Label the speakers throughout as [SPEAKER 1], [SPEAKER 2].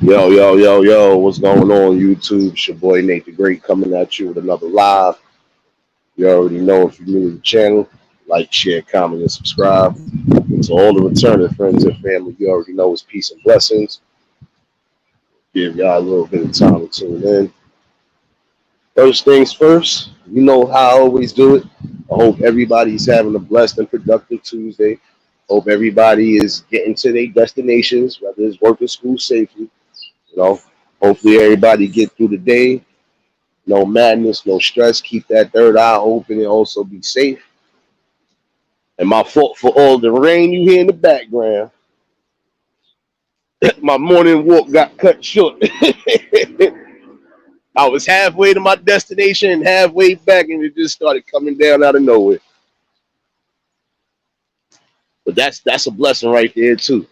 [SPEAKER 1] Yo, yo, yo, yo, what's going on, YouTube? It's your boy Nate the Great coming at you with another live. You already know if you're new to the channel, like, share, comment, and subscribe. To all the returning friends and family, you already know it's peace and blessings. Give y'all a little bit of time to tune in. First things first, you know how I always do it. I hope everybody's having a blessed and productive Tuesday. Hope everybody is getting to their destinations, whether it's work or school safely. You know, hopefully everybody get through the day. No madness, no stress. Keep that third eye open and also be safe. And my fault for all the rain you hear in the background. My morning walk got cut short. I was halfway to my destination and halfway back, and it just started coming down out of nowhere. But that's a blessing right there too.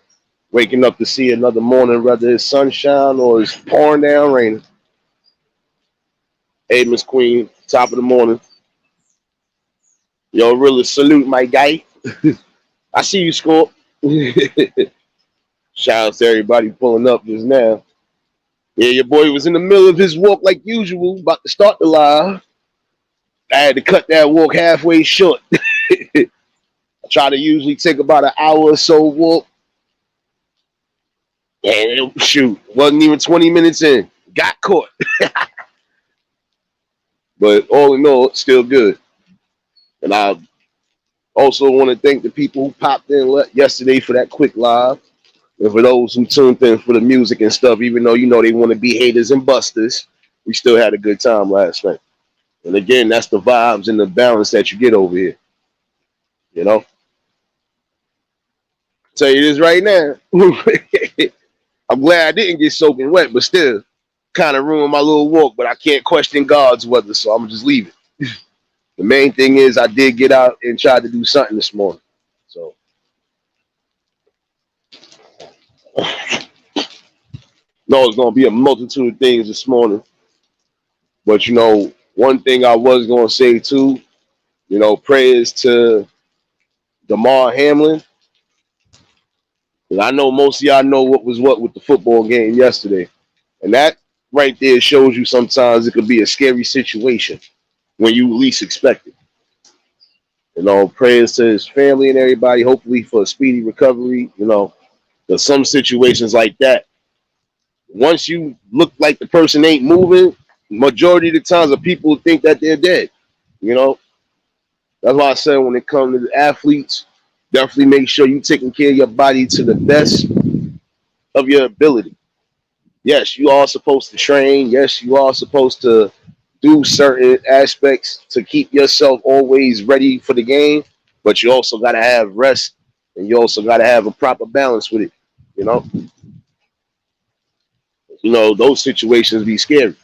[SPEAKER 1] Waking up to see another morning, whether it's sunshine or it's pouring down raining. Hey, Miss Queen, top of the morning. Yo, really salute my guy. I see you, Scorp. Shout out to everybody pulling up just now. Yeah, your boy was in the middle of his walk like usual, about to start the live. I had to cut that walk halfway short. I try to usually take about an hour or so walk. And shoot, wasn't even 20 minutes in. Got caught. But all in all, it's still good. And I also want to thank the people who popped in yesterday for that quick live. And for those who tuned in for the music and stuff, even though you know they want to be haters and busters, we still had a good time last night. And again, that's the vibes and the balance that you get over here. You know? Tell you this right now. I'm glad I didn't get soaking wet, but still kind of ruined my little walk. But I can't question God's weather, so I'm going to just leave it. The main thing is I did get out and try to do something this morning. So no, it's going to be a multitude of things this morning. But, you know, one thing I was going to say, too, you know, prayers to Damar Hamlin. And I know most of y'all know what was what with the football game yesterday. And that right there shows you sometimes it could be a scary situation when you least expect it. You know, prayers to his family and everybody, hopefully for a speedy recovery. You know, there's some situations like that. Once you look like the person ain't moving, majority of the times the people think that they're dead. You know, that's why I said when it comes to the athletes, definitely make sure you taking care of your body to the best of your ability. Yes, you are supposed to train. Yes, you are supposed to do certain aspects to keep yourself always ready for the game, but you also got to have rest and you also got to have a proper balance with it. You know, those situations be scary.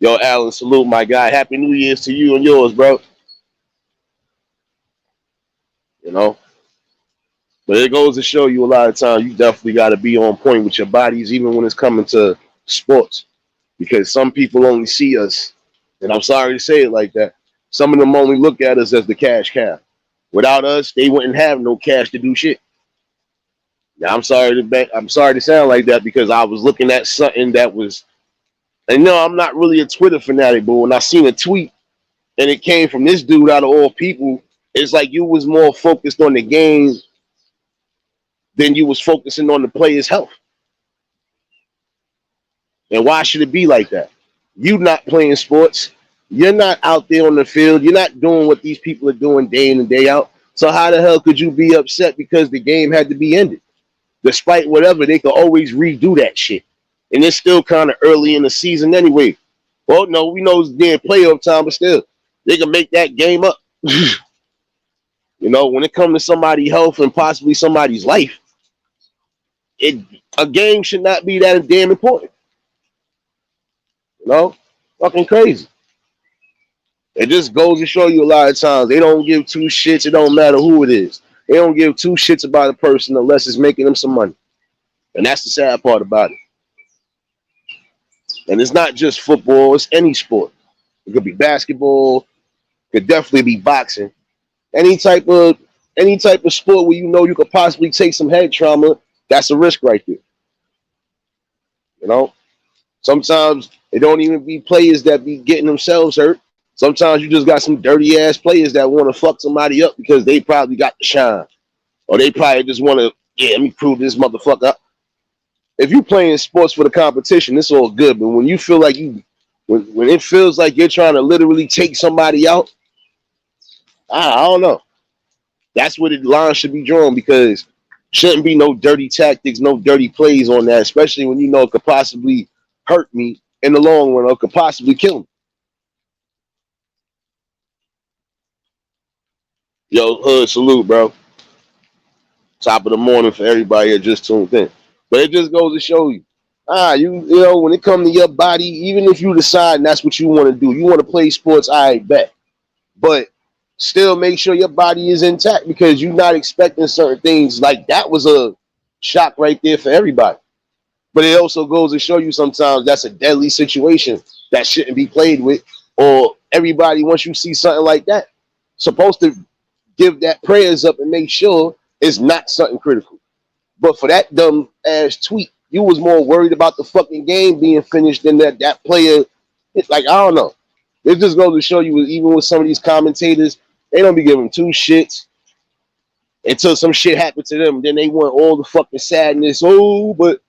[SPEAKER 1] Yo, Alan, salute my guy. Happy New Year's to you and yours, bro. You know, but it goes to show you a lot of times you definitely got to be on point with your bodies, even when it's coming to sports, because some people only see us, and I'm sorry to say it like that. Some of them only look at us as the cash cow. Without us, they wouldn't have no cash to do shit. Now, I'm sorry to sound like that because I was looking at something that was, and no, I'm not really a Twitter fanatic, but when I seen a tweet and it came from this dude out of all people, it's like you was more focused on the game than you was focusing on the player's health. And why should it be like that? You not playing sports. You're not out there on the field. You're not doing what these people are doing day in and day out. So how the hell could you be upset because the game had to be ended? Despite whatever, they could always redo that shit. And it's still kind of early in the season anyway. Well, no, we know it's their playoff time, but still, they can make that game up. You know, when it comes to somebody's health and possibly somebody's life, a game should not be that damn important. You know? Fucking crazy. It just goes to show you a lot of times they don't give two shits. It don't matter who it is. They don't give two shits about a person unless it's making them some money. And that's the sad part about it. And it's not just football, it's any sport. It could be basketball, it could definitely be boxing. Any type of sport where you know you could possibly take some head trauma, That's a risk right there. You know, sometimes it don't even be players that be getting themselves hurt. Sometimes you just got some dirty ass players that want to fuck somebody up because they probably got the shine, or they probably just want to, yeah, let me prove this motherfucker up. If you playing sports for the competition, it's all good. But when you feel like when it feels like you're trying to literally take somebody out, I don't know. That's where the line should be drawn because shouldn't be no dirty tactics, no dirty plays on that, especially when you know it could possibly hurt me in the long run or could possibly kill me. Yo, hood salute, bro. Top of the morning for everybody that just tuned in. But it just goes to show you, you know, when it comes to your body, even if you decide that's what you want to do, you want to play sports, I bet. But still make sure your body is intact because you're not expecting certain things. Like that was a shock right there for everybody. But it also goes to show you sometimes that's a deadly situation that shouldn't be played with. Or everybody, once you see something like that, supposed to give that prayers up and make sure it's not something critical. But for that dumb ass tweet, you was more worried about the fucking game being finished than that player. It's like, I don't know. It just goes to show you, even with some of these commentators, they don't be giving two shits until some shit happened to them. Then they want all the fucking sadness. Oh, but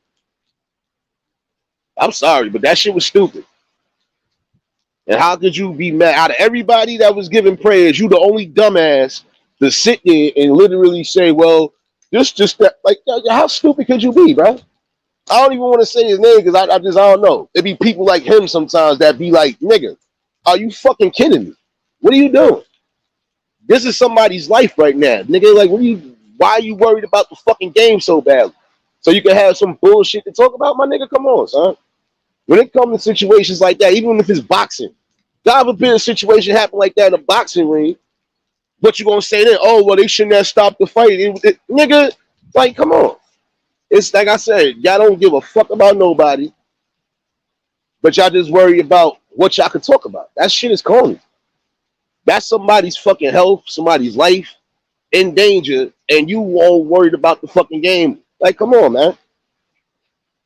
[SPEAKER 1] I'm sorry, but that shit was stupid. And how could you be mad? Out of everybody that was giving prayers, you the only dumbass to sit there and literally say, well, this just that. Like, how stupid could you be, bro? I don't even want to say his name because I don't know. It be people like him sometimes that be like, nigga, are you fucking kidding me? What are you doing? This is somebody's life right now, nigga. Like, why are you worried about the fucking game so badly? So you can have some bullshit to talk about, my nigga? Come on, son. When it comes to situations like that, even if it's boxing, God forbid a situation happen like that in a boxing ring, what you gonna say then? Oh, well, they shouldn't have stopped the fight. Nigga, like, come on. It's like I said, y'all don't give a fuck about nobody, but y'all just worry about what y'all can talk about. That shit is corny. That's somebody's fucking health, somebody's life in danger, and you all worried about the fucking game. Like, come on, man.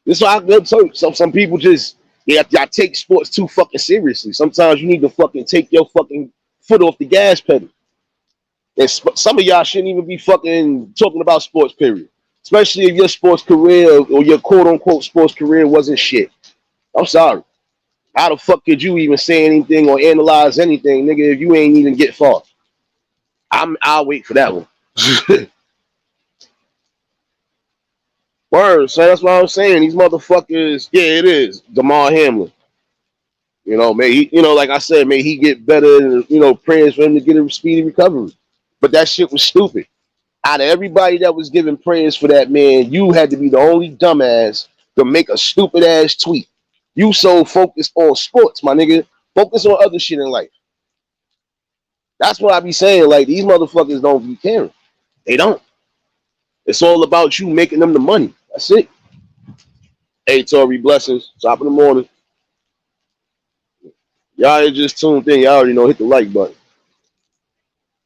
[SPEAKER 1] This is why I go to some people just y'all take sports too fucking seriously. Sometimes you need to fucking take your fucking foot off the gas pedal. And some of y'all shouldn't even be fucking talking about sports, period. Especially if your sports career or your quote unquote sports career wasn't shit. I'm sorry. How the fuck could you even say anything or analyze anything, nigga, if you ain't even get far? I'll wait for that one. Word, so that's what I'm saying. These motherfuckers, yeah, it is. Damar Hamlin. You know, may he, you know, like I said, may he get better and, you know, prayers for him to get a speedy recovery. But that shit was stupid. Out of everybody that was giving prayers for that man, you had to be the only dumbass to make a stupid ass tweet. You so focused on sports, my nigga. Focus on other shit in life. That's what I be saying. Like, these motherfuckers don't be caring. They don't. It's all about you making them the money. That's it. Hey, Tori, blessings. Top of the morning. Y'all just tuned in. Y'all already know, hit the like button.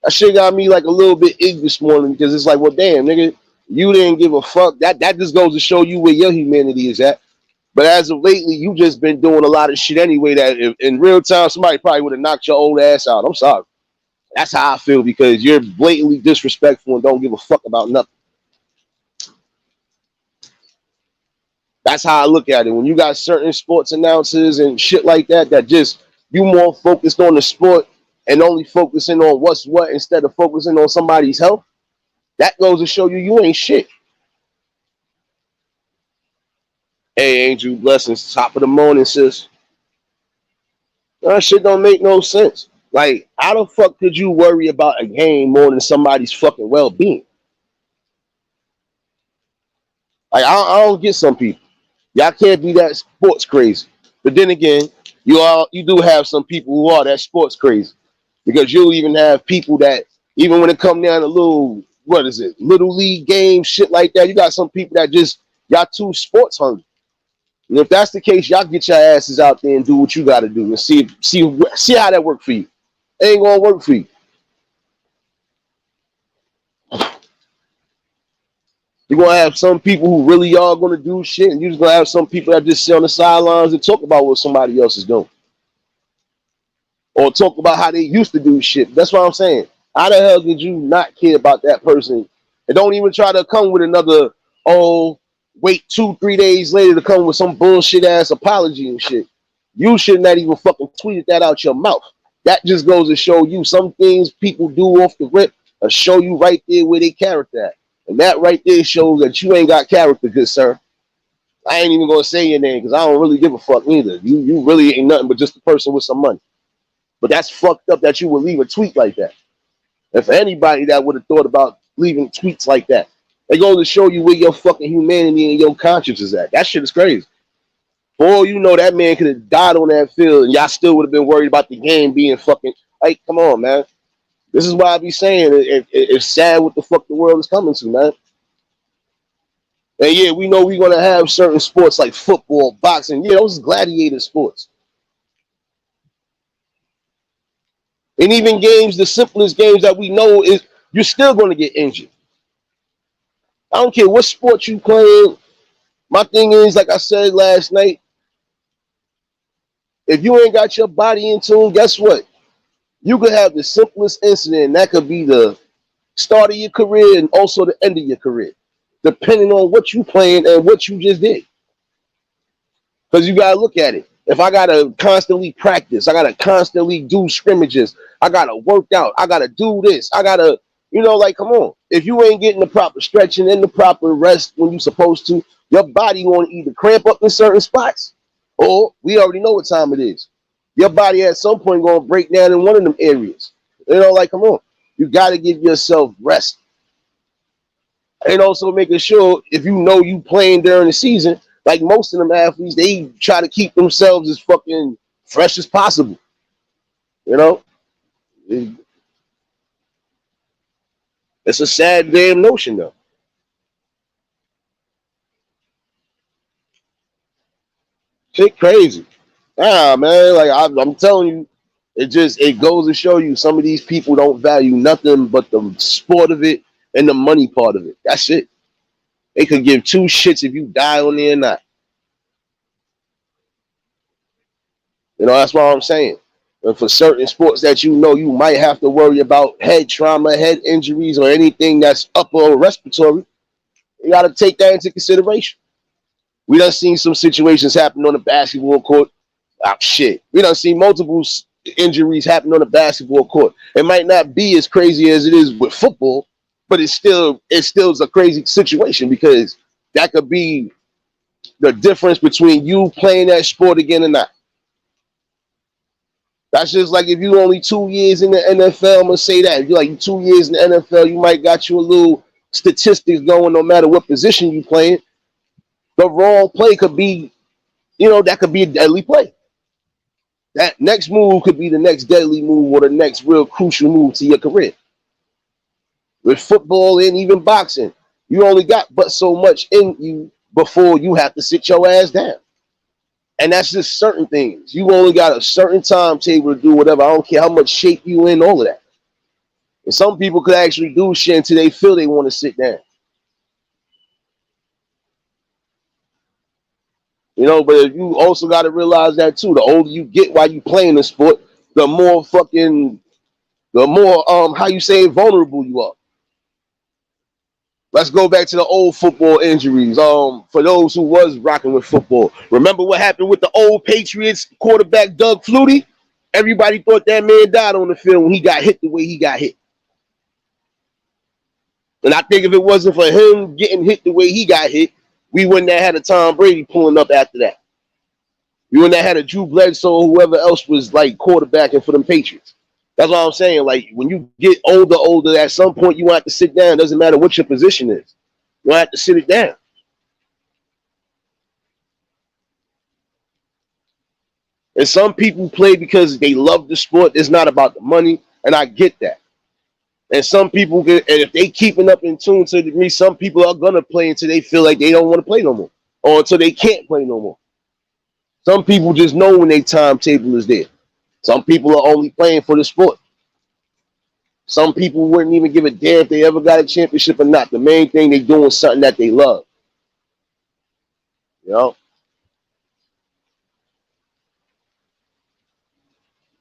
[SPEAKER 1] That shit got me like a little bit ignorant this morning because it's like, well, damn, nigga, you didn't give a fuck. That just goes to show you where your humanity is at. But as of lately, you just been doing a lot of shit anyway that in real time, somebody probably would have knocked your old ass out. I'm sorry. That's how I feel because you're blatantly disrespectful and don't give a fuck about nothing. That's how I look at it. When you got certain sports announcers and shit like that, that just you more focused on the sport and only focusing on what's what instead of focusing on somebody's health, that goes to show you you ain't shit. Hey, Angel, blessings. Top of the morning, sis. That shit don't make no sense. Like, how the fuck could you worry about a game more than somebody's fucking well-being? Like, I don't get some people. Y'all can't be that sports crazy. But then again, you do have some people who are that sports crazy. Because you'll even have people that, even when it come down to little league games, shit like that, you got some people that just, y'all too sports hungry. And if that's the case, y'all get your asses out there and do what you got to do and see how that work for you. It ain't gonna work for you You're gonna have some people who really are gonna do shit, and you're just gonna have some people that just sit on the sidelines and talk about what somebody else is doing. Or talk about how they used to do shit. That's what I'm saying. How the hell did you not care about that person? And don't even try to come with another, oh, wait 2-3 days later to come with some bullshit ass apology and shit. You should not even fucking tweeted that out your mouth. That just goes to show you some things people do off the rip or show you right there where they character at. And that right there shows that you ain't got character, good sir. I ain't even gonna say your name because I don't really give a fuck neither. You really ain't nothing but just a person with some money. But that's fucked up that you would leave a tweet like that. And for anybody that would have thought about leaving tweets like that, it goes to show you where your fucking humanity and your conscience is at. That shit is crazy. For all you know, that man could have died on that field and y'all still would have been worried about the game being fucking, like, come on, man. This is why I be saying it's sad what the fuck the world is coming to, man. And yeah, we know we're going to have certain sports like football, boxing. Yeah, those gladiator sports. And even games, the simplest games that we know is you're still going to get injured. I don't care what sport you playing. My thing is, like I said last night, if you ain't got your body in tune, guess what? You could have the simplest incident, and that could be the start of your career and also the end of your career, depending on what you playing and what you just did. Because you got to look at it. If I got to constantly practice, I got to constantly do scrimmages, I got to work out, I got to do this, I got to, like, come on. If you ain't getting the proper stretching and the proper rest when you're supposed to, your body going to either cramp up in certain spots or we already know what time it is. Your body at some point going to break down in one of them areas. Like, come on. You got to give yourself rest. And also making sure if you know you playing during the season, like most of them athletes, they try to keep themselves as fucking fresh as possible. It's a sad damn notion, though. Shit crazy. Man, like I'm telling you, it goes to show you some of these people don't value nothing but the sport of it and the money part of it. That's it. They could give two shits if you die on there or not. That's what I'm saying. And for certain sports that you might have to worry about head trauma, head injuries, or anything that's upper or respiratory, you got to take that into consideration. We done seen some situations happen on the basketball court. Shit. We done seen multiple injuries happen on the basketball court. It might not be as crazy as it is with football, but it still is a crazy situation because that could be the difference between you playing that sport again or not. That's just like if you only 2 years in the NFL, I'm gonna say that. If you're like 2 years in the NFL, you might got you a little statistics going no matter what position you playing. The wrong play could be, that could be a deadly play. That next move could be the next deadly move or the next real crucial move to your career. With football and even boxing, you only got but so much in you before you have to sit your ass down. And that's just certain things. You only got a certain timetable to do whatever. I don't care how much shape you in, all of that. And some people could actually do shit until they feel they want to sit down. But you also got to realize that too. The older you get while you playing the sport, the more how you say vulnerable you are. Let's go back to the old football injuries. For those who was rocking with football, remember what happened with the old Patriots quarterback Doug Flutie? Everybody thought that man died on the field when he got hit the way he got hit. And I think if it wasn't for him getting hit the way he got hit, we wouldn't have had a Tom Brady pulling up after that. We wouldn't have had a Drew Bledsoe or whoever else was like quarterbacking for them Patriots. That's what I'm saying. Like when you get older, at some point you have to sit down. It doesn't matter what your position is. You have to sit it down. And some people play because they love the sport. It's not about the money, and I get that. And some people, and if they keeping up in tune to a degree, some people are gonna play until they feel like they don't want to play no more, or until they can't play no more. Some people just know when their timetable is there. Some people are only playing for the sport. Some people wouldn't even give a damn if they ever got a championship or not. The main thing they doing something that they love. You know,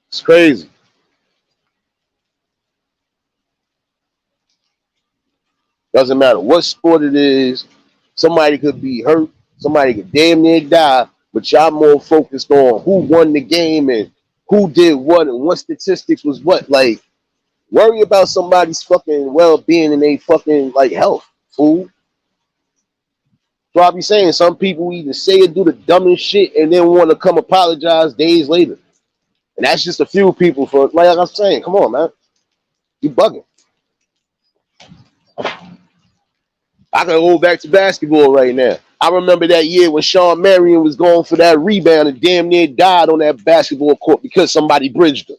[SPEAKER 1] it's crazy. Doesn't matter what sport it is. Somebody could be hurt. Somebody could damn near die. But y'all more focused on who won the game and who did what and what statistics was what. Like, worry about somebody's fucking well-being and they fucking like health, fool. So I be saying some people either say or do the dumbest shit and then want to come apologize days later. And that's just a few people for like I'm saying, come on, man. You bugging. I can go back to basketball right now. I remember that year when Sean Marion was going for that rebound and damn near died on that basketball court because somebody bridged him.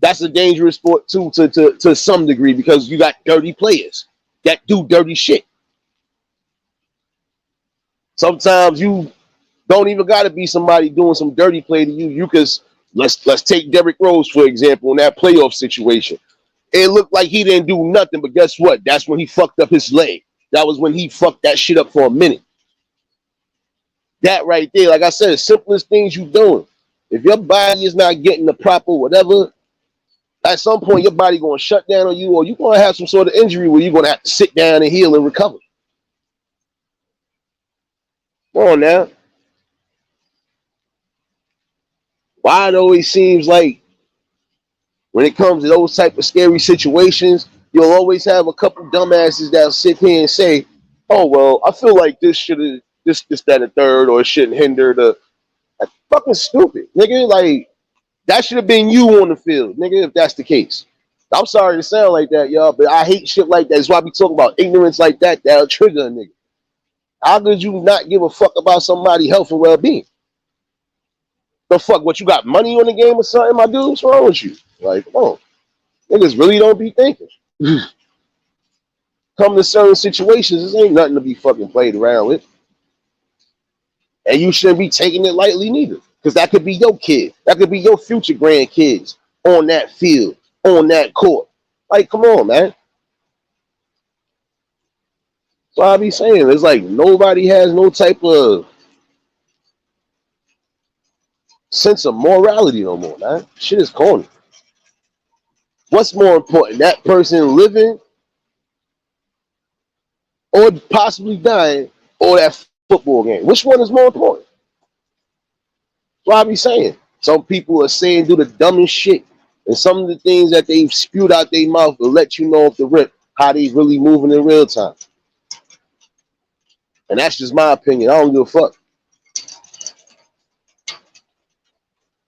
[SPEAKER 1] That's a dangerous sport too, to some degree, because you got dirty players that do dirty shit. Sometimes you don't even got to be somebody doing some dirty play to you. You can let's take Derrick Rose for example in that playoff situation. It looked like he didn't do nothing, but guess what? That's when he fucked up his leg. That was when he fucked that shit up for a minute. That right there, like I said, the simplest things you doing. If your body is not getting the proper whatever, at some point your body going to shut down on you, or you're going to have some sort of injury where you're going to have to sit down and heal and recover. Come on now. Why it always seems like when it comes to those type of scary situations, you'll always have a couple dumbasses that'll sit here and say, "Oh well, I feel like this should have this, that, and third, or it shouldn't hinder the." That's fucking stupid, nigga. Like that should have been you on the field, nigga. If that's the case, I'm sorry to sound like that, y'all, but I hate shit like that. That's why we talk about ignorance like that. That'll trigger a nigga. How could you not give a fuck about somebody's health and well-being? The fuck, what you got money on the game or something, my dude? What's wrong with you? Like, come on. Niggas really don't be thinking. Come to certain situations, this ain't nothing to be fucking played around with. And you shouldn't be taking it lightly neither. Because that could be your kid. That could be your future grandkids on that field, on that court. Like, come on, man. So I be saying, it's like nobody has no type of sense of morality no more, man. Shit is corny. What's more important, that person living or possibly dying, or that football game? Which one is more important? So I be saying, some people are saying do the dumbest shit, and some of the things that they've spewed out their mouth will let you know off the rip how they really moving in real time. And that's just my opinion. I don't give a fuck.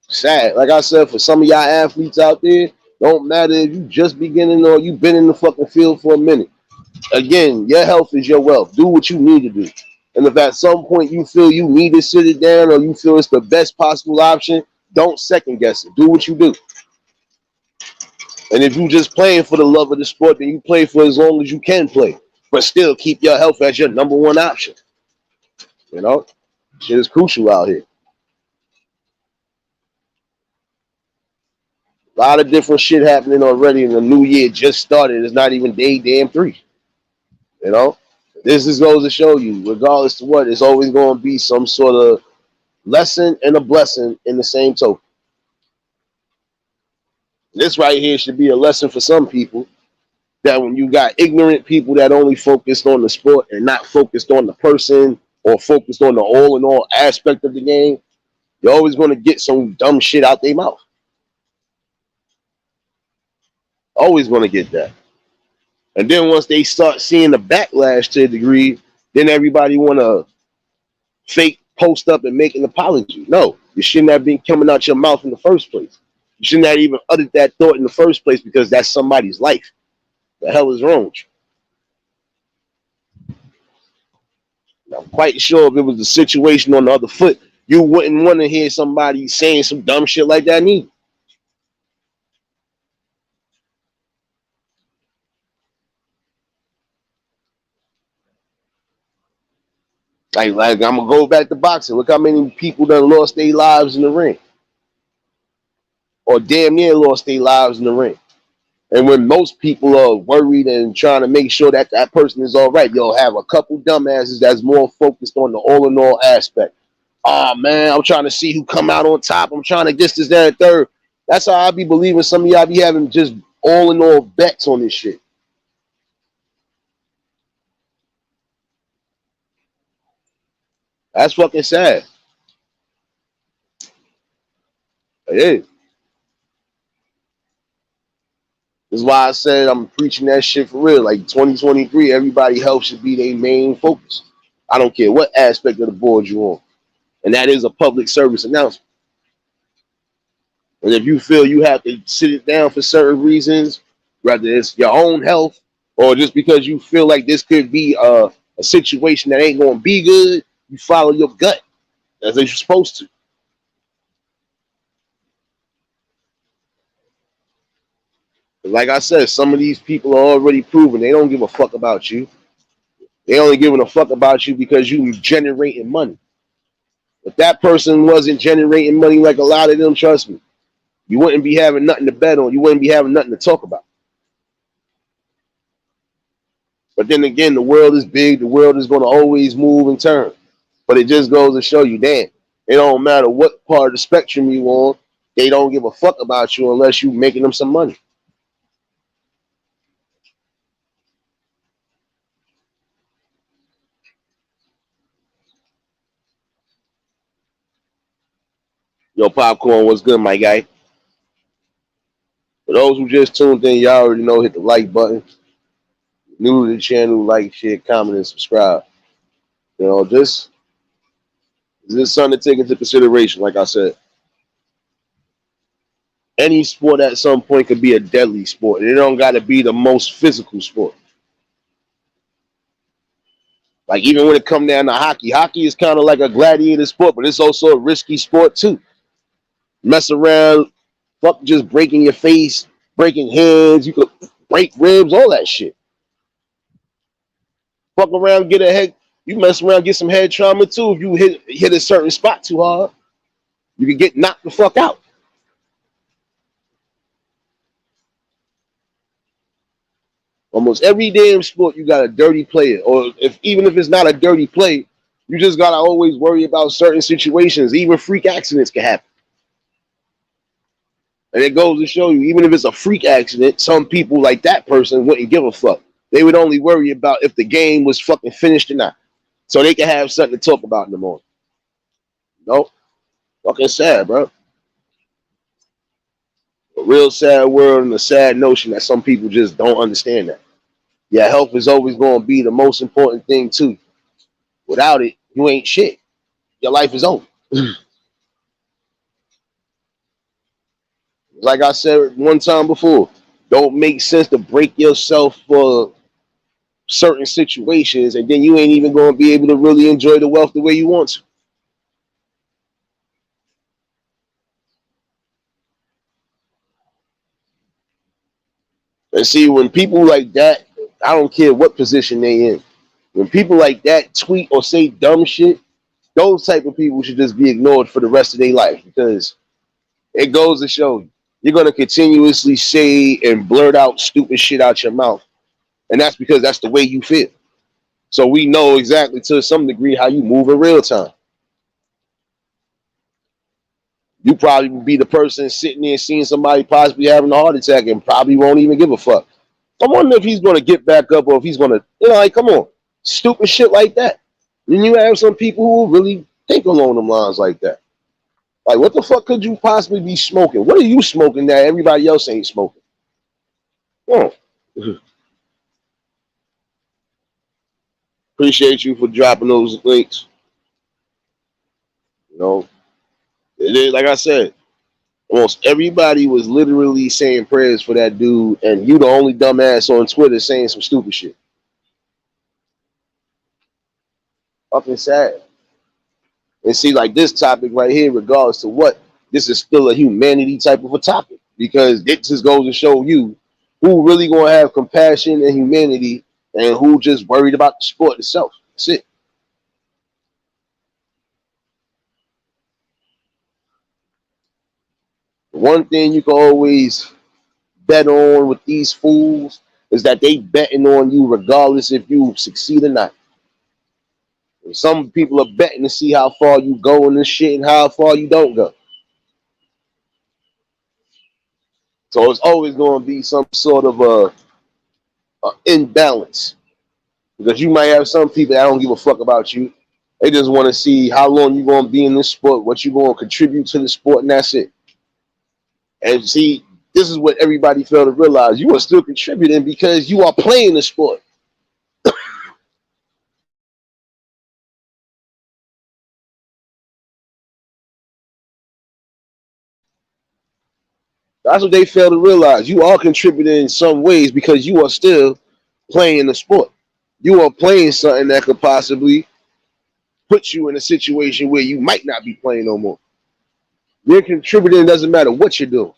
[SPEAKER 1] Sad. Like I said, for some of y'all athletes out there, don't matter if you just beginning or you've been in the fucking field for a minute. Again, your health is your wealth. Do what you need to do. And if at some point you feel you need to sit it down or you feel it's the best possible option, don't second guess it. Do what you do. And if you just playing for the love of the sport, then you play for as long as you can play. But still keep your health as your number one option. You know? Shit is crucial out here. A lot of different shit happening already, and the new year just started. It's not even day damn 3. You know? This just goes to show you, regardless of what, it's always going to be some sort of lesson and a blessing in the same token. This right here should be a lesson for some people, that when you got ignorant people that only focused on the sport and not focused on the person or focused on the all in all aspect of the game, you're always going to get some dumb shit out their mouth. Always going to get that. And then once they start seeing the backlash to a degree, then everybody want to fake post up and make an apology. No, you shouldn't have been coming out your mouth in the first place. You shouldn't have even uttered that thought in the first place, because that's somebody's life. The hell is wrong with you? I'm quite sure if it was the situation on the other foot, you wouldn't want to hear somebody saying some dumb shit like that neither. Like I'm gonna go back to boxing. Look how many people that lost their lives in the ring, or damn near lost their lives in the ring. And when most people are worried and trying to make sure that that person is all right, you'll have a couple dumbasses that's more focused on the all in all aspect. Oh man, I'm trying to see who come out on top. I'm trying to this, that, and third. That's how I be believing some of y'all be having just all in all bets on this shit. That's fucking sad. It is. This is why I said I'm preaching that shit for real. Like 2023, everybody health should be their main focus. I don't care what aspect of the board you're on. And that is a public service announcement. And if you feel you have to sit it down for certain reasons, whether it's your own health or just because you feel like this could be a situation that ain't going to be good, you follow your gut as you're supposed to. Like I said, some of these people are already proven they don't give a fuck about you. They only giving a fuck about you because you generating money. If that person wasn't generating money like a lot of them, trust me, you wouldn't be having nothing to bet on. You wouldn't be having nothing to talk about. But then again, the world is big. The world is going to always move and turn. But it just goes to show you, damn, it don't matter what part of the spectrum you on. They don't give a fuck about you unless you making them some money. Yo, Popcorn, what's good, my guy? For those who just tuned in, y'all already know, hit the like button. New to the channel, like, share, comment, and subscribe. You know, this is something to take into consideration. Like I said, any sport at some point could be a deadly sport. It don't got to be the most physical sport. Like even when it come down to hockey, hockey is kind of like a gladiator sport, but it's also a risky sport too. Mess around, fuck, just breaking your face, breaking hands. You could break ribs, all that shit. Fuck around, get a head. You mess around, get some head trauma too. If you hit a certain spot too hard, you can get knocked the fuck out. Almost every damn sport, you got a dirty player, or if even if it's not a dirty play, you just gotta always worry about certain situations. Even freak accidents can happen, and it goes to show you, even if it's a freak accident, some people like that person wouldn't give a fuck. They would only worry about if the game was fucking finished or not, so they can have something to talk about in the morning. No, fucking sad, bro. A real sad world and a sad notion that some people just don't understand that. Yeah, health is always going to be the most important thing too. Without it, you ain't shit. Your life is over. Like I said one time before, don't make sense to break yourself for certain situations, and then you ain't even going to be able to really enjoy the wealth the way you want to. And see, when people like that, I don't care what position they in. When people like that tweet or say dumb shit, those type of people should just be ignored for the rest of their life, because it goes to show you, you're going to continuously say and blurt out stupid shit out your mouth. And that's because that's the way you feel. So we know exactly to some degree how you move in real time. You probably would be the person sitting there seeing somebody possibly having a heart attack and probably won't even give a fuck. I wonder if he's going to get back up or if he's going to, like, come on, stupid shit like that. And you have some people who really think along them lines like that. Like, what the fuck could you possibly be smoking? What are you smoking that everybody else ain't smoking? Oh. Appreciate you for dropping those links. You know, it is, like I said, almost everybody was literally saying prayers for that dude, and you the only dumbass on Twitter saying some stupid shit. Fucking sad. And see, like this topic right here, regardless to what, this is still a humanity type of a topic, because it just goes to show you who really gonna have compassion and humanity, and who just worried about the sport itself. That's it. One thing you can always bet on with these fools is that they betting on you regardless if you succeed or not. And some people are betting to see how far you go in this shit and how far you don't go. So it's always going to be some sort of a imbalance because you might have some people that don't give a fuck about you. They just want to see how long you're going to be in this sport, what you're going to contribute to the sport, and that's it. And see, this is what everybody failed to realize. You are still contributing because you are playing the sport. That's what they fail to realize. You are contributing in some ways because you are still playing the sport. You are playing something that could possibly put you in a situation where you might not be playing no more. You're contributing, it doesn't matter what you're doing.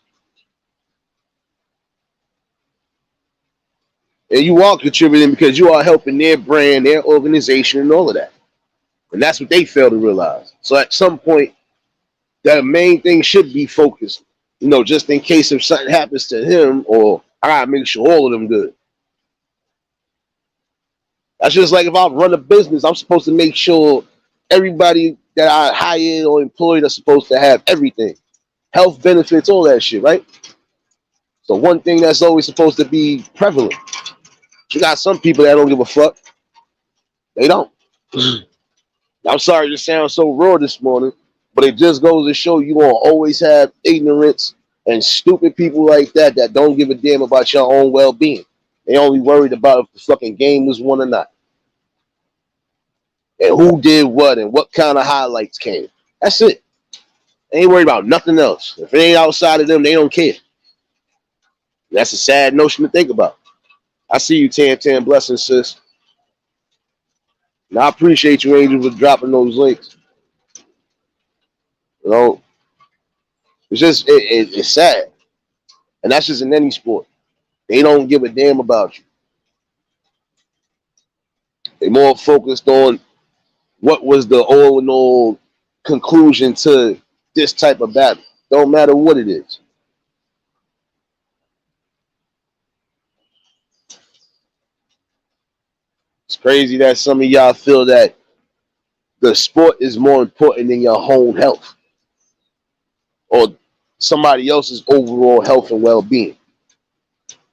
[SPEAKER 1] And you are contributing because you are helping their brand, their organization, and all of that. And that's what they fail to realize. So at some point, the main thing should be focused. You know, just in case if something happens to him, or I gotta make sure all of them good. That's just like if I run a business, I'm supposed to make sure everybody that I hired or employed are supposed to have everything. Health benefits, all that shit, right? So one thing that's always supposed to be prevalent. You got some people that don't give a fuck. They don't. I'm sorry to sound so raw this morning, but it just goes to show you gonna always have ignorance and stupid people like that that don't give a damn about your own well-being. They only worried about if the fucking game was won or not. And who did what and what kind of highlights came. That's it. They ain't worried about nothing else. If it ain't outside of them, they don't care. That's a sad notion to think about. I see you, Tam Tam. Blessings, sis. And I appreciate you, Angel, for dropping those links. You know, it's just, it's sad. And that's just in any sport. They don't give a damn about you. They're more focused on what was the all in all conclusion to this type of battle. Don't matter what it is. It's crazy that some of y'all feel that the sport is more important than your own health or somebody else's overall health and well-being.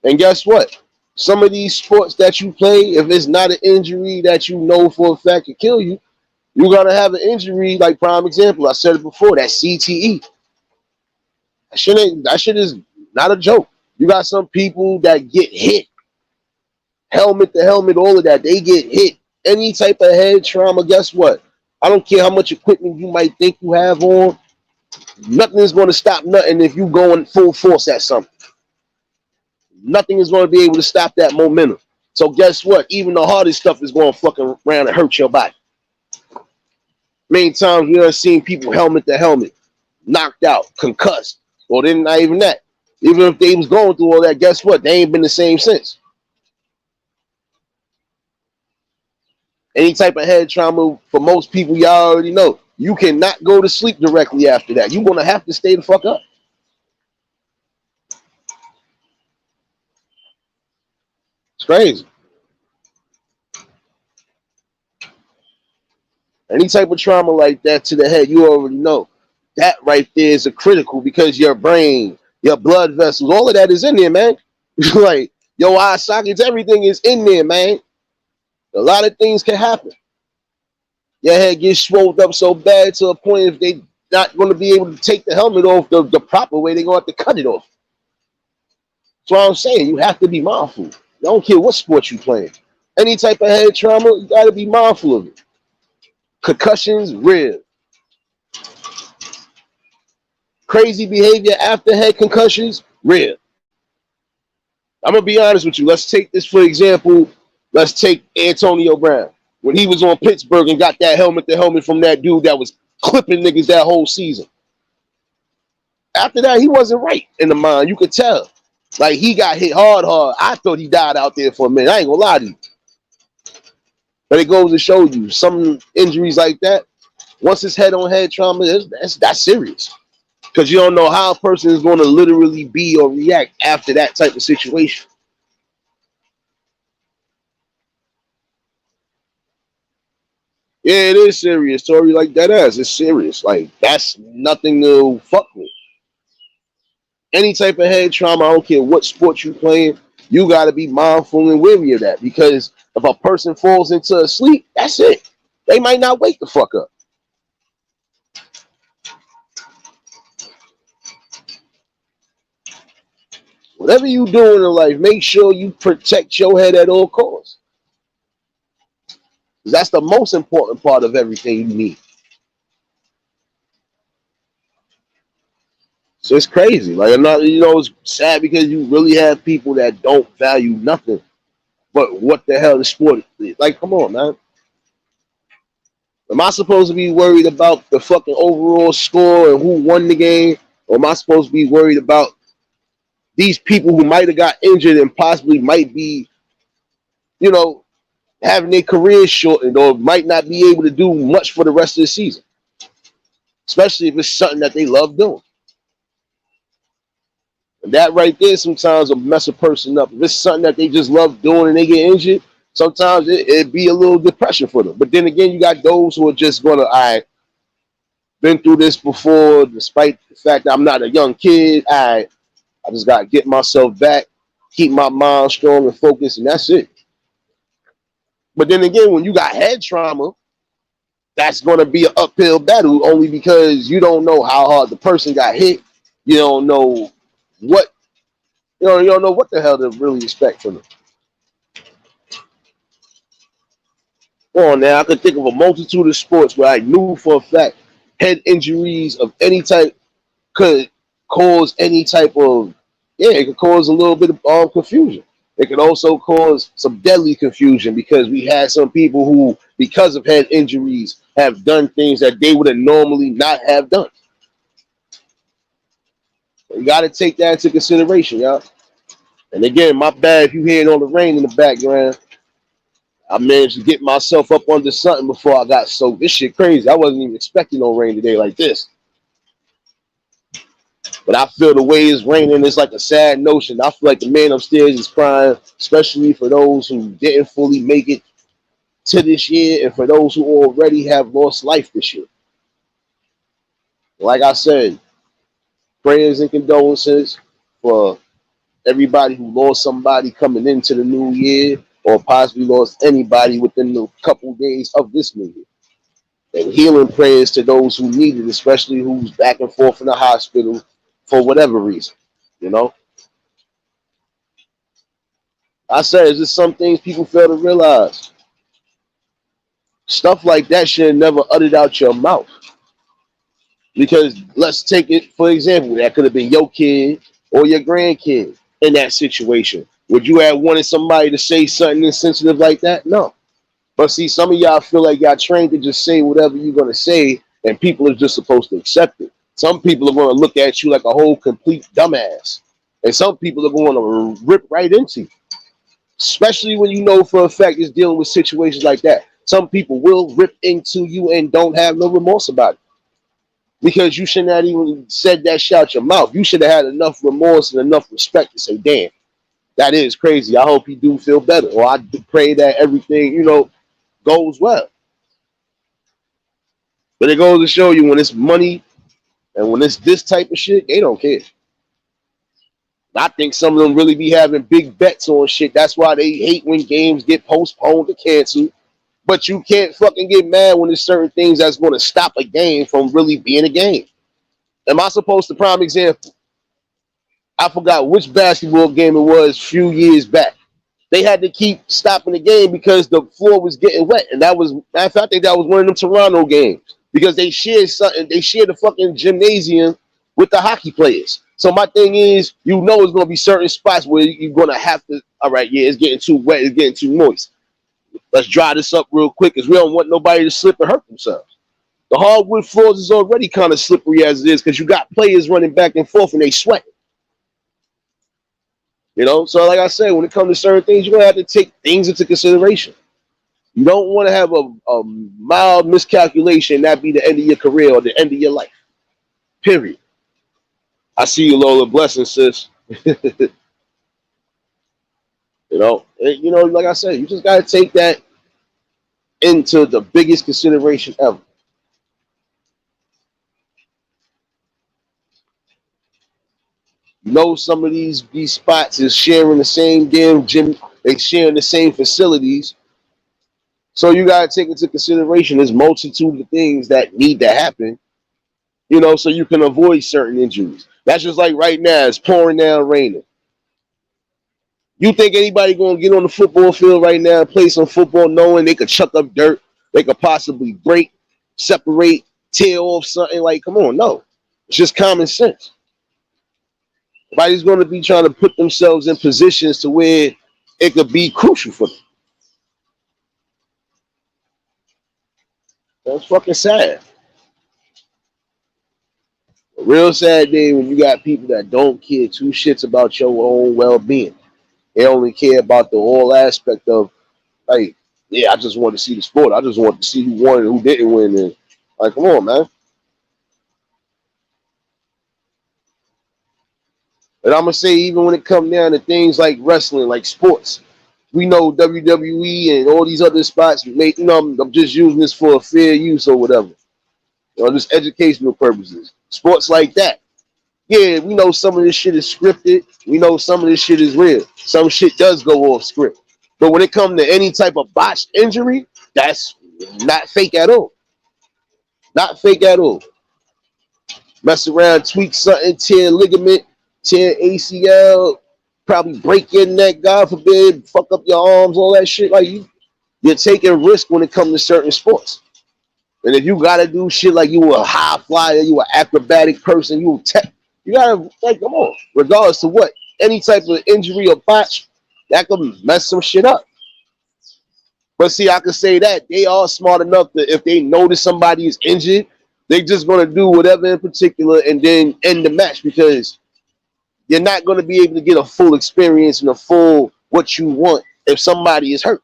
[SPEAKER 1] And guess what? Some of these sports that you play, if it's not an injury that you know for a fact could kill you, you're going to have an injury, like prime example. I said it before, that CTE. That shit is not a joke. You got some people that get hit, helmet to helmet, all of that. They get hit. Any type of head trauma, guess what? I don't care how much equipment you might think you have on. Nothing is going to stop nothing if you going full force at something. Nothing is going to be able to stop that momentum. So guess what? Even the hardest stuff is going to fucking around and hurt your body. Many times we have seen people helmet to helmet, knocked out, concussed, or then not even that. Even if they was going through all that, guess what? They ain't been the same since. Any type of head trauma, for most people, y'all already know, you cannot go to sleep directly after that. You're going to have to stay the fuck up. It's crazy. Any type of trauma like that to the head, you already know. That right there is a critical because your brain, your blood vessels, all of that is in there, man. Like, your eye sockets, everything is in there, man. A lot of things can happen. Your head gets swelled up so bad to a point if they not going to be able to take the helmet off the proper way, they're going to have to cut it off. That's what I'm saying. You have to be mindful. I don't care what sport you playing. Any type of head trauma, you got to be mindful of it. Concussions, real. Crazy behavior after head concussions, real. I'm going to be honest with you. Let's take this for example. Let's take Antonio Brown. When he was on Pittsburgh and got that helmet to helmet from that dude that was clipping niggas that whole season. After that, he wasn't right in the mind. You could tell. Like, he got hit hard. I thought he died out there for a minute. I ain't gonna lie to you. But it goes to show you, some injuries like that, once it's head-on-head trauma, that's serious. Because you don't know how a person is going to literally be or react after that type of situation. Yeah, it is serious. Story like that ass. It's serious. Like, that's nothing to fuck with. Any type of head trauma, I don't care what sport you playing, you got to be mindful and wary of that. Because if a person falls into a sleep, that's it. They might not wake the fuck up. Whatever you do in life, make sure you protect your head at all costs. That's the most important part of everything you need. So it's crazy. Like, I'm not, it's sad because you really have people that don't value nothing but what the hell the sport is. Like, come on, man. Am I supposed to be worried about the fucking overall score and who won the game? Or am I supposed to be worried about these people who might have got injured and possibly might be, you know, having their careers shortened or might not be able to do much for the rest of the season? Especially if it's something that they love doing. And that right there sometimes will mess a person up. If it's something that they just love doing and they get injured, sometimes it'd be a little depression for them. But then again, you got those who are just going to, been through this before, despite the fact that I'm not a young kid. I just got to get myself back, keep my mind strong and focused, and that's it. But then again, when you got head trauma, that's going to be an uphill battle only because you don't know how hard the person got hit. You don't know what you don't know what the hell to really expect from them. Come on now, I could think of a multitude of sports where I knew for a fact head injuries of any type could cause any type of it could cause a little bit of confusion. It could also cause some deadly confusion because we had some people who, because of head injuries, have done things that they would have normally not have done. You got to take that into consideration, y'all. And again, my bad if you hearing all the rain in the background. I managed to get myself up under something before I got soaked. This shit crazy. I wasn't even expecting no rain today like this. But I feel the way it's raining is like a sad notion. I feel like the man upstairs is crying, especially for those who didn't fully make it to this year and for those who already have lost life this year. Like I said, prayers and condolences for everybody who lost somebody coming into the new year or possibly lost anybody within the couple days of this new year. And healing prayers to those who need it, especially who's back and forth in the hospital for whatever reason, you know? I said, it's just some things people fail to realize. Stuff like that should have never uttered out your mouth. Because let's take it, for example, that could have been your kid or your grandkid in that situation. Would you have wanted somebody to say something insensitive like that? No. But see, some of y'all feel like y'all trained to just say whatever you're going to say, and people are just supposed to accept it. Some people are going to look at you like a whole complete dumbass. And some people are going to rip right into you. Especially when you know for a fact it's dealing with situations like that. Some people will rip into you and don't have no remorse about it. Because you should not even said that shit out your mouth. You should have had enough remorse and enough respect to say, damn, that is crazy. I hope you do feel better. Or I pray that everything, goes well. But it goes to show you when it's money and when it's this type of shit, they don't care. I think some of them really be having big bets on shit. That's why they hate when games get postponed or canceled. But you can't fucking get mad when there's certain things that's going to stop a game from really being a game. Am I supposed to, prime example? I forgot which basketball game it was a few years back. They had to keep stopping the game because the floor was getting wet. And that was, matter of fact, I think that was one of them Toronto games. Because they shared something, they shared the fucking gymnasium with the hockey players. So my thing is, it's going to be certain spots where you're going to have to, all right, yeah, it's getting too wet, it's getting too moist. Let's dry this up real quick because we don't want nobody to slip and hurt themselves. The hardwood floors is already kind of slippery as it is because you got players running back and forth and they sweat. So like I said, when it comes to certain things, you're going to have to take things into consideration. You don't want to have a mild miscalculation, that be the end of your career or the end of your life. Period. I see you, Lola. Blessing, sis. Like I said, you just gotta take that into the biggest consideration ever. Some of these spots is sharing the same damn gym. They sharing the same facilities. So you gotta take into consideration this multitude of things that need to happen, so you can avoid certain injuries. That's just like right now, it's pouring down raining. You think anybody gonna get on the football field right now and play some football knowing they could chuck up dirt, they could possibly break, separate, tear off something? Like, come on, no. It's just common sense. Nobody's gonna be trying to put themselves in positions to where it could be crucial for them. That's fucking sad. A real sad day when you got people that don't care two shits about your own well-being. They only care about the whole aspect of, like, yeah, I just want to see the sport. I just want to see who won and who didn't win. And like, come on, man. And I'm gonna say, even when it comes down to things like wrestling, like sports, we know WWE and all these other spots make. I'm just using this for a fair use or whatever. Just educational purposes. Sports like that. Yeah, we know some of this shit is scripted. We know some of this shit is real. Some shit does go off script. But when it comes to any type of botched injury, that's not fake at all. Not fake at all. Mess around, tweak something, tear ligament, tear ACL, probably break your neck, God forbid, fuck up your arms, all that shit. Like, you're taking risk when it comes to certain sports. And if you gotta do shit like you a high flyer, you an acrobatic person, you gotta, like, come on. Regardless of what, any type of injury or botch, that could mess some shit up. But see, I can say that they are smart enough that if they notice somebody is injured, they just gonna do whatever in particular and then end the match, because you're not gonna be able to get a full experience and a full what you want if somebody is hurt.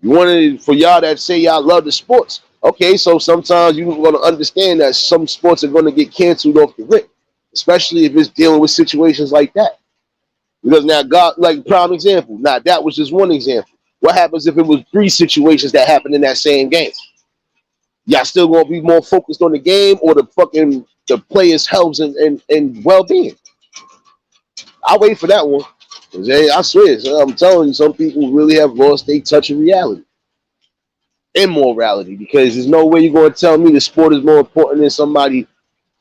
[SPEAKER 1] You wanted for y'all that say y'all love the sports. Okay, so sometimes you're gonna understand that some sports are gonna get canceled off the rip, especially if it's dealing with situations like that. Because now, God, like prime example. Now that was just one example. What happens if it was three situations that happened in that same game? Y'all still gonna be more focused on the game or the players' health and well-being? I'll wait for that one. I swear, I'm telling you, some people really have lost their touch of reality, immorality, because there's no way you're going to tell me the sport is more important than somebody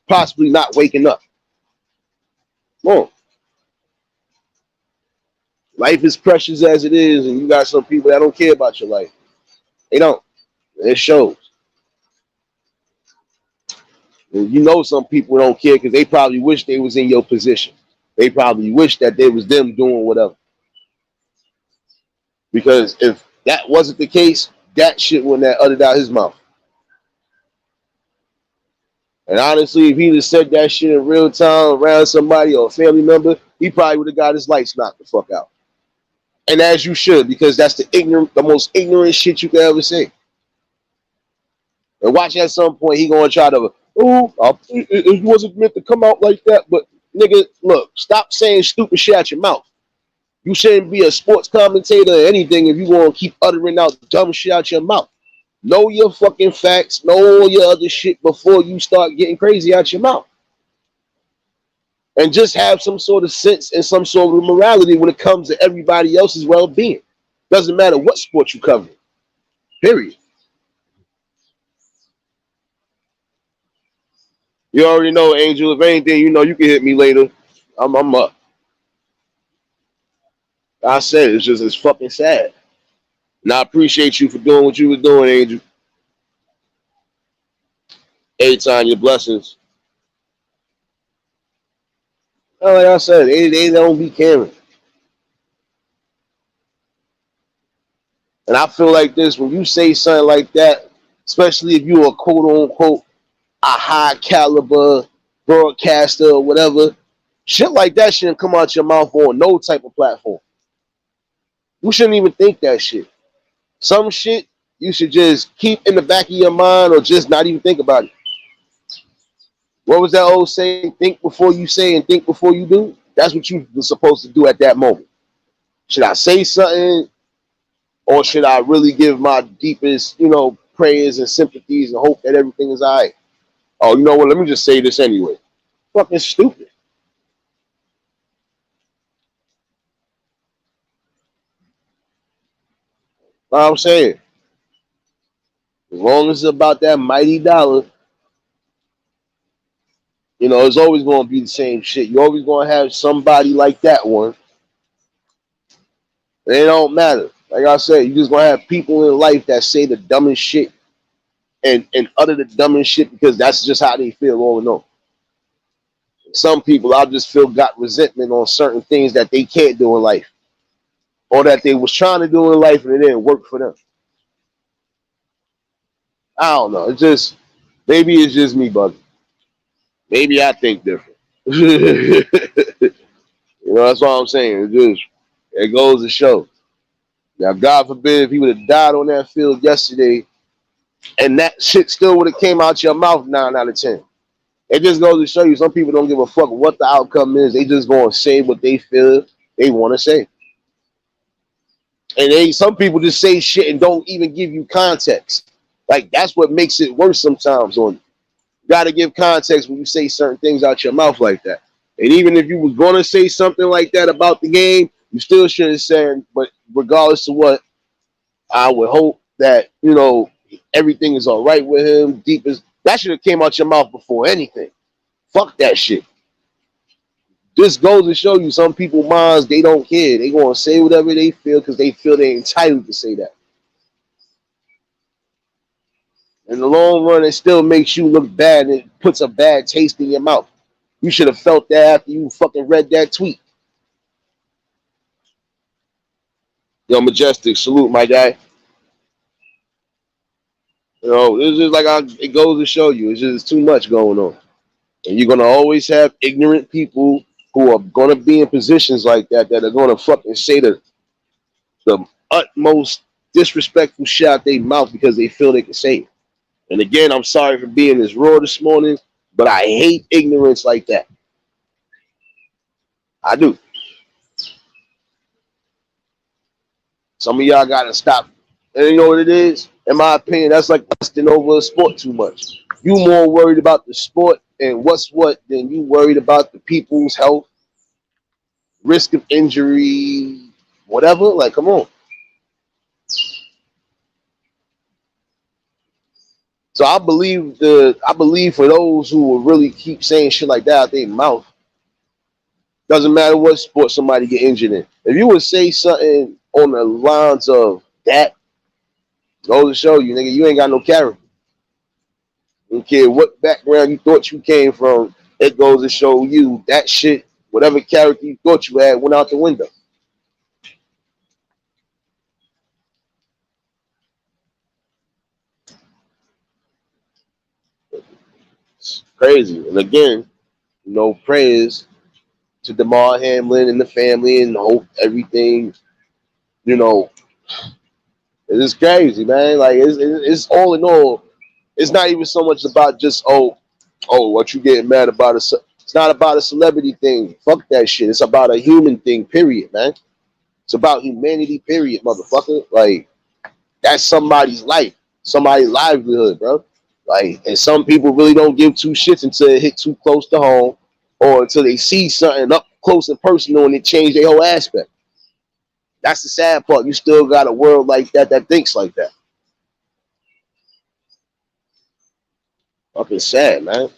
[SPEAKER 1] possibly not waking up. Come on. Life is precious as it is, and you got some people that don't care about your life. They don't. It shows. And some people don't care because they probably wish they was in your position. They probably wish that they was them doing whatever. Because if that wasn't the case, that shit wouldn't have uttered out his mouth. And honestly, if he'd have said that shit in real time around somebody or a family member, he probably would have got his lights knocked the fuck out. And as you should, because that's the most ignorant shit you could ever say. And watch at some point he gonna try to, it wasn't meant to come out like that. But nigga, look, stop saying stupid shit out your mouth. You shouldn't be a sports commentator or anything if you gonna keep uttering out dumb shit out your mouth. Know your fucking facts, know all your other shit before you start getting crazy out your mouth. And just have some sort of sense and some sort of morality when it comes to everybody else's well-being. Doesn't matter what sport you cover. Period. You already know, Angel. If anything, you can hit me later. I'm up. I said it's fucking sad. And I appreciate you for doing what you were doing, Angel. Anytime, your blessings. Like I said, they don't be caring. And I feel like this, when you say something like that, especially if you're a quote-unquote a high caliber broadcaster or whatever, shit like that shouldn't come out your mouth on no type of platform. You shouldn't even think that shit. Some shit you should just keep in the back of your mind or just not even think about it. What was that old saying? Think before you say and think before you do. That's what you were supposed to do at that moment. Should I say something or should I really give my deepest, prayers and sympathies and hope that everything is all right? Oh, you know what? Let me just say this anyway. Fucking stupid. What I'm saying, as long as it's about that mighty dollar, it's always going to be the same shit. You're always going to have somebody like that one. It don't matter. Like I said, you just going to have people in life that say the dumbest shit and utter the dumbest shit because that's just how they feel all in all. Some people I just feel got resentment on certain things that they can't do in life or that they was trying to do in life and it didn't work for them. I don't know. Maybe it's just me, but maybe I think different. That's what I'm saying. It goes to show. Now, God forbid if he would have died on that field yesterday and that shit still would have came out your mouth 9 out of 10. It just goes to show you some people don't give a fuck what the outcome is. They just going to say what they feel they want to say. And some people just say shit and don't even give you context. Like, that's what makes it worse sometimes on you. You got to give context when you say certain things out your mouth like that. And even if you was going to say something like that about the game, you still should have said, but regardless of what, I would hope that, everything is all right with him. That should have came out your mouth before anything. Fuck that shit. This goes to show you some people minds, they don't care. They going to say whatever they feel because they feel they're entitled to say that. In the long run, it still makes you look bad and it puts a bad taste in your mouth. You should have felt that after you fucking read that tweet. Yo, Majestic, salute, my guy. It's just like it goes to show you. It's just too much going on. And you're going to always have ignorant people who are going to be in positions like that are going to fucking say the utmost disrespectful shit out their mouth because they feel they can say it. And again, I'm sorry for being this raw this morning, but I hate ignorance like that. I do. Some of y'all got to stop. And you know what it is? In my opinion, that's like lusting over a sport too much. You more worried about the sport and what's what than you worried about the people's health, risk of injury, whatever. Like, come on. So I believe for those who will really keep saying shit like that out their mouth, doesn't matter what sport somebody get injured in. If you would say something on the lines of that, goes to show you, nigga, you ain't got no character. I don't care what background you thought you came from, it goes to show you that shit, whatever character you thought you had, went out the window. It's crazy. And again, prayers to Damar Hamlin and the family and hope everything, it's crazy, man. Like, it's all in all, it's not even so much about just, what you getting mad about. It's not about a celebrity thing. Fuck that shit. It's about a human thing, period, man. It's about humanity, period, motherfucker. Like, that's somebody's life, somebody's livelihood, bro. Like, and some people really don't give two shits until it hit too close to home or until they see something up close and personal and it change their whole aspect. That's the sad part. You still got a world like that thinks like that. Fucking sad, man.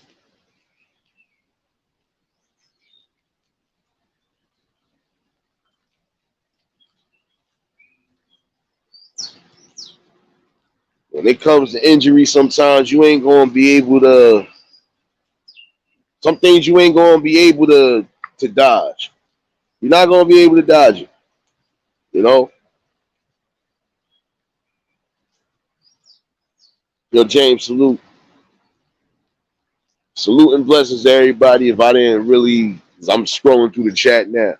[SPEAKER 1] When it comes to injury, sometimes you ain't gonna be able to. Some things you ain't gonna be able to dodge. You're not gonna be able to dodge it. You know. Yo, James, salute. Salute and blessings to everybody. If I didn't really, I'm scrolling through the chat now.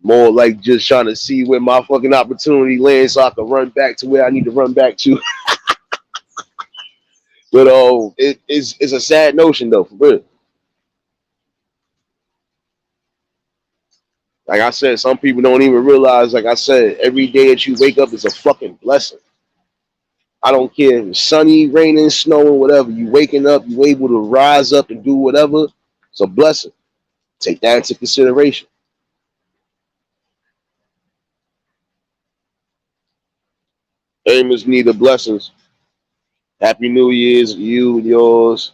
[SPEAKER 1] More like just trying to see where my fucking opportunity lands so I can run back to where I need to run back to. But it's a sad notion though, for real. Like I said, some people don't even realize, like I said, every day that you wake up is a fucking blessing. I don't care if it's sunny, raining, snowing, whatever. You waking up, you able to rise up and do whatever. It's a blessing. Take that into consideration. Amos need the blessings. Happy New Year's, you and yours.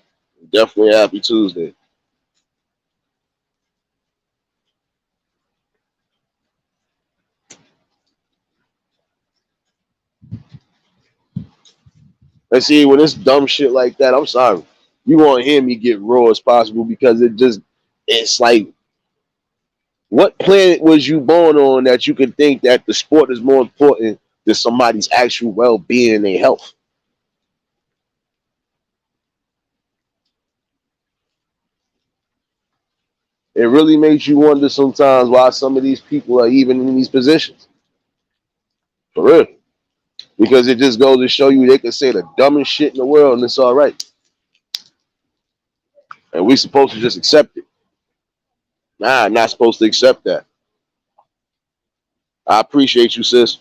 [SPEAKER 1] Definitely a happy Tuesday. And see, when it's dumb shit like that, I'm sorry. You won't hear me get raw as possible because it's like, what planet was you born on that you could think that the sport is more important than somebody's actual well being and their health? It really makes you wonder sometimes why some of these people are even in these positions. For real. Because it just goes to show you they can say the dumbest shit in the world and it's all right. And we supposed to just accept it. Nah, not supposed to accept that. I appreciate you, sis.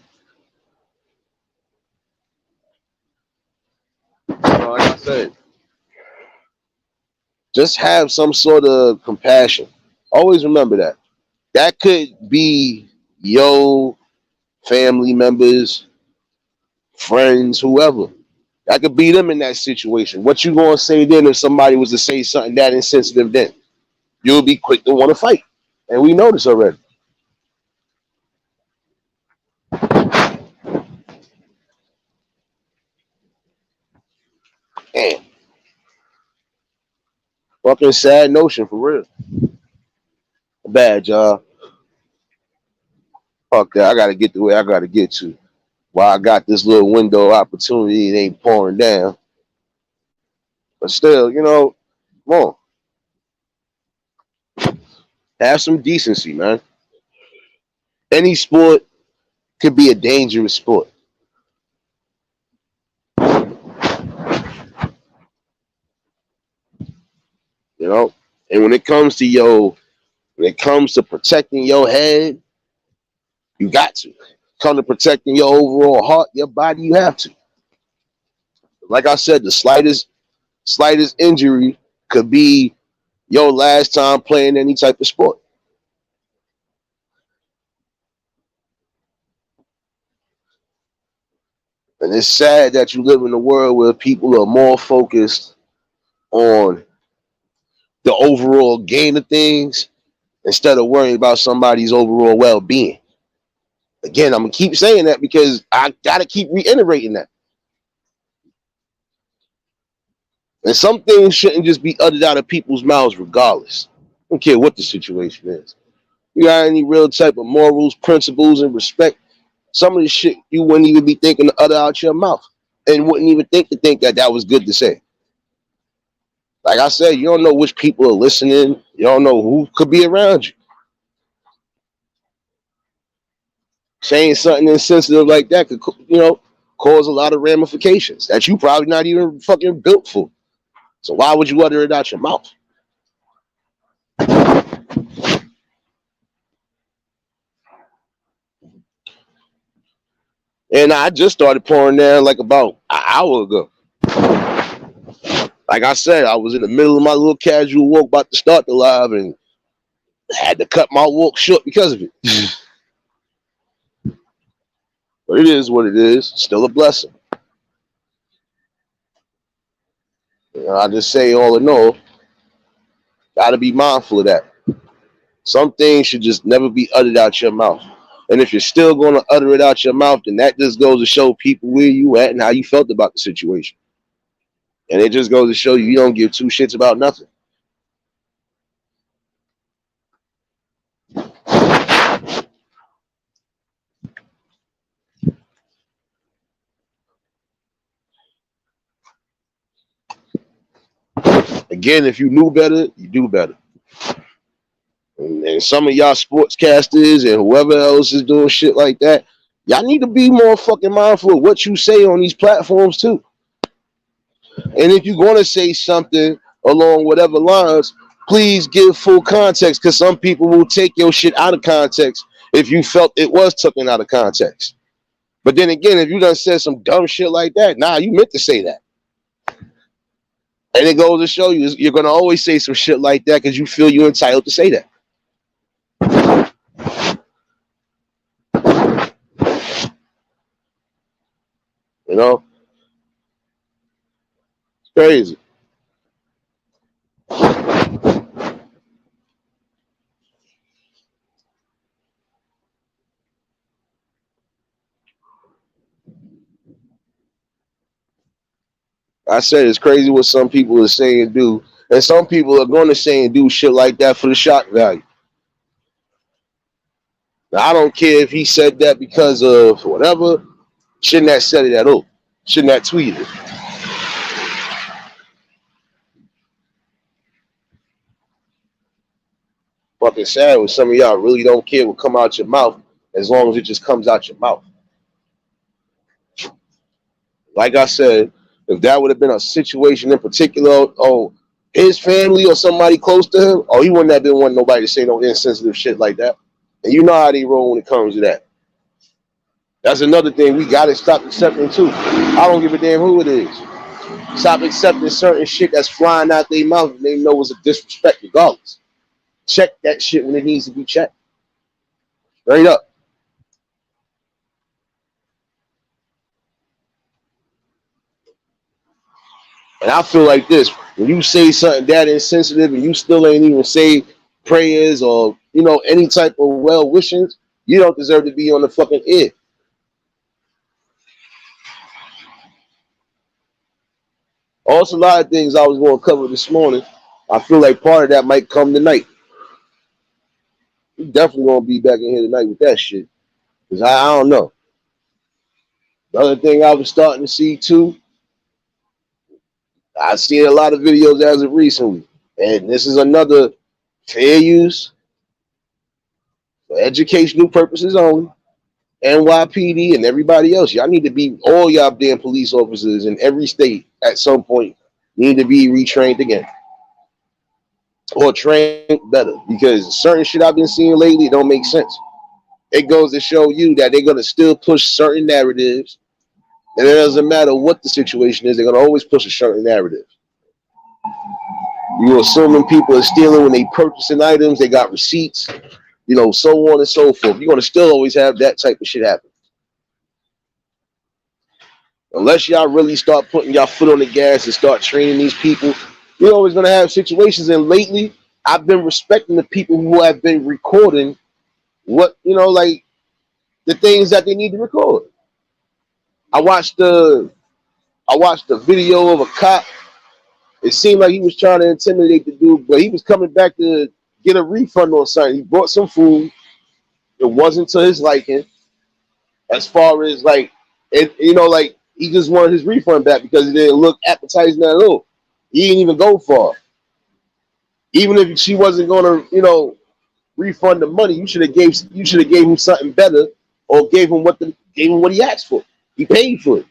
[SPEAKER 1] Like I said, just have some sort of compassion. Always remember that. That could be your family members, friends, whoever. That could be them in that situation. What you gonna say then if somebody was to say something that insensitive then? You'll be quick to want to fight. And we know this already. Damn. Fucking sad notion for real. Bad, y'all. Fuck that. I gotta get to where I gotta get to. While I got this little window of opportunity, it ain't pouring down. But still, come on. Have some decency, man. Any sport could be a dangerous sport. You know? And when it comes to protecting your head, you got to. Come to protecting your overall heart, your body, you have to. Like I said, the slightest injury could be your last time playing any type of sport. And it's sad that you live in a world where people are more focused on the overall gain of things instead of worrying about somebody's overall well-being. Again, I'm gonna keep saying that because I gotta keep reiterating that. And some things shouldn't just be uttered out of people's mouths regardless. I don't care what the situation is. You got any real type of morals, principles, and respect, some of the shit you wouldn't even be thinking to utter out your mouth and wouldn't even think that that was good to say. Like I said, you don't know which people are listening. You don't know who could be around you. Saying something insensitive like that could, cause a lot of ramifications that you probably not even fucking built for. So why would you utter it out your mouth? And I just started pouring down like about an hour ago. Like I said, I was in the middle of my little casual walk about to start the live and had to cut my walk short because of it. But it is what it is. Still a blessing. I just say all in all, gotta be mindful of that. Some things should just never be uttered out your mouth. And if you're still going to utter it out your mouth, then that just goes to show people where you at and how you felt about the situation. And it just goes to show you don't give two shits about nothing. Again, if you knew better, you do better. And some of y'all sportscasters and whoever else is doing shit like that, y'all need to be more fucking mindful of what you say on these platforms too. And if you're going to say something along whatever lines, please give full context, because some people will take your shit out of context if you felt it was taken out of context. But then again, if you done said some dumb shit like that, nah, you meant to say that. And it goes to show you, you're going to always say some shit like that because you feel you're entitled to say that. You know? It's crazy. I said it's crazy what some people are saying and do. And some people are going to say and do shit like that for the shock value. Now, I don't care if he said that because of whatever. Shouldn't have said it at all. Shouldn't have tweeted it. Fucking sad when some of y'all really don't care what come out your mouth as long as it just comes out your mouth. Like I said, if that would have been a situation in particular, oh, his family or somebody close to him, oh, he wouldn't have been wanting nobody to say no insensitive shit like that. And you know how they roll when it comes to that. That's another thing we got to stop accepting too. I don't give a damn who it is. Stop accepting certain shit that's flying out their mouth and they know it's a disrespect regardless. Check that shit when it needs to be checked. Straight up. And I feel like this, when you say something that insensitive and you still ain't even say prayers or, you know, any type of well wishings, you don't deserve to be on the fucking air. Also, a lot of things I was going to cover this morning. I feel like part of that might come tonight. We definitely going to be back in here tonight with that shit. Because I don't know. The other thing I was starting to see too, I've seen a lot of videos as of recently. And this is another fair use for educational purposes only. NYPD and everybody else. Y'all need to be, all y'all damn police officers in every state at some point need to be retrained again. Or trained better. Because certain shit I've been seeing lately don't make sense. It goes to show you that they're going to still push certain narratives. And it doesn't matter what the situation is, they're going to always push a certain narrative. You're assuming people are stealing when they purchasing items, they got receipts, you know, so on and so forth. You're going to still always have that type of shit happen. Unless y'all really start putting y'all foot on the gas and start training these people, you're always going to have situations. And lately, I've been respecting the people who have been recording what, you know, like the things that they need to record. I watched the video of a cop. It seemed like he was trying to intimidate the dude, but he was coming back to get a refund on something. He bought some food. It wasn't to his liking. As far as like, it, you know, like he just wanted his refund back because it didn't look appetizing at all. He didn't even go far. Even if she wasn't going to, you know, refund the money, you should have gave him something better, or gave him what he asked for. He paid for it.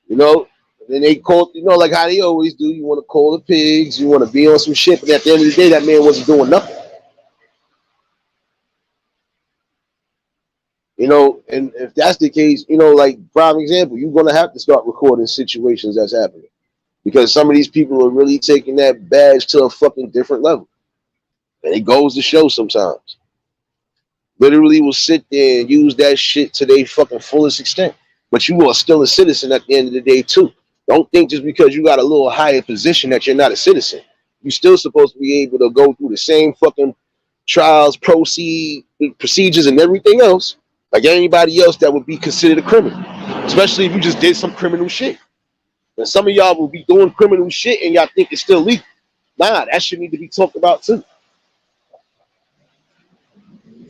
[SPEAKER 1] You know. Then they called, you know, like how they always do. You want to call the pigs, you want to be on some shit, but at the end of the day, that man wasn't doing nothing. You know, and if that's the case, you know, like prime example, you're gonna have to start recording situations that's happening, because some of these people are really taking that badge to a fucking different level, and it goes to show sometimes. Literally, will sit there and use that shit to their fucking fullest extent, but you are still a citizen at the end of the day too. Don't think just because you got a little higher position that you're not a citizen. You're still supposed to be able to go through the same fucking trials, procedures, and everything else like anybody else that would be considered a criminal, especially if you just did some criminal shit. And some of y'all will be doing criminal shit and y'all think it's still legal. Nah, that shit need to be talked about too.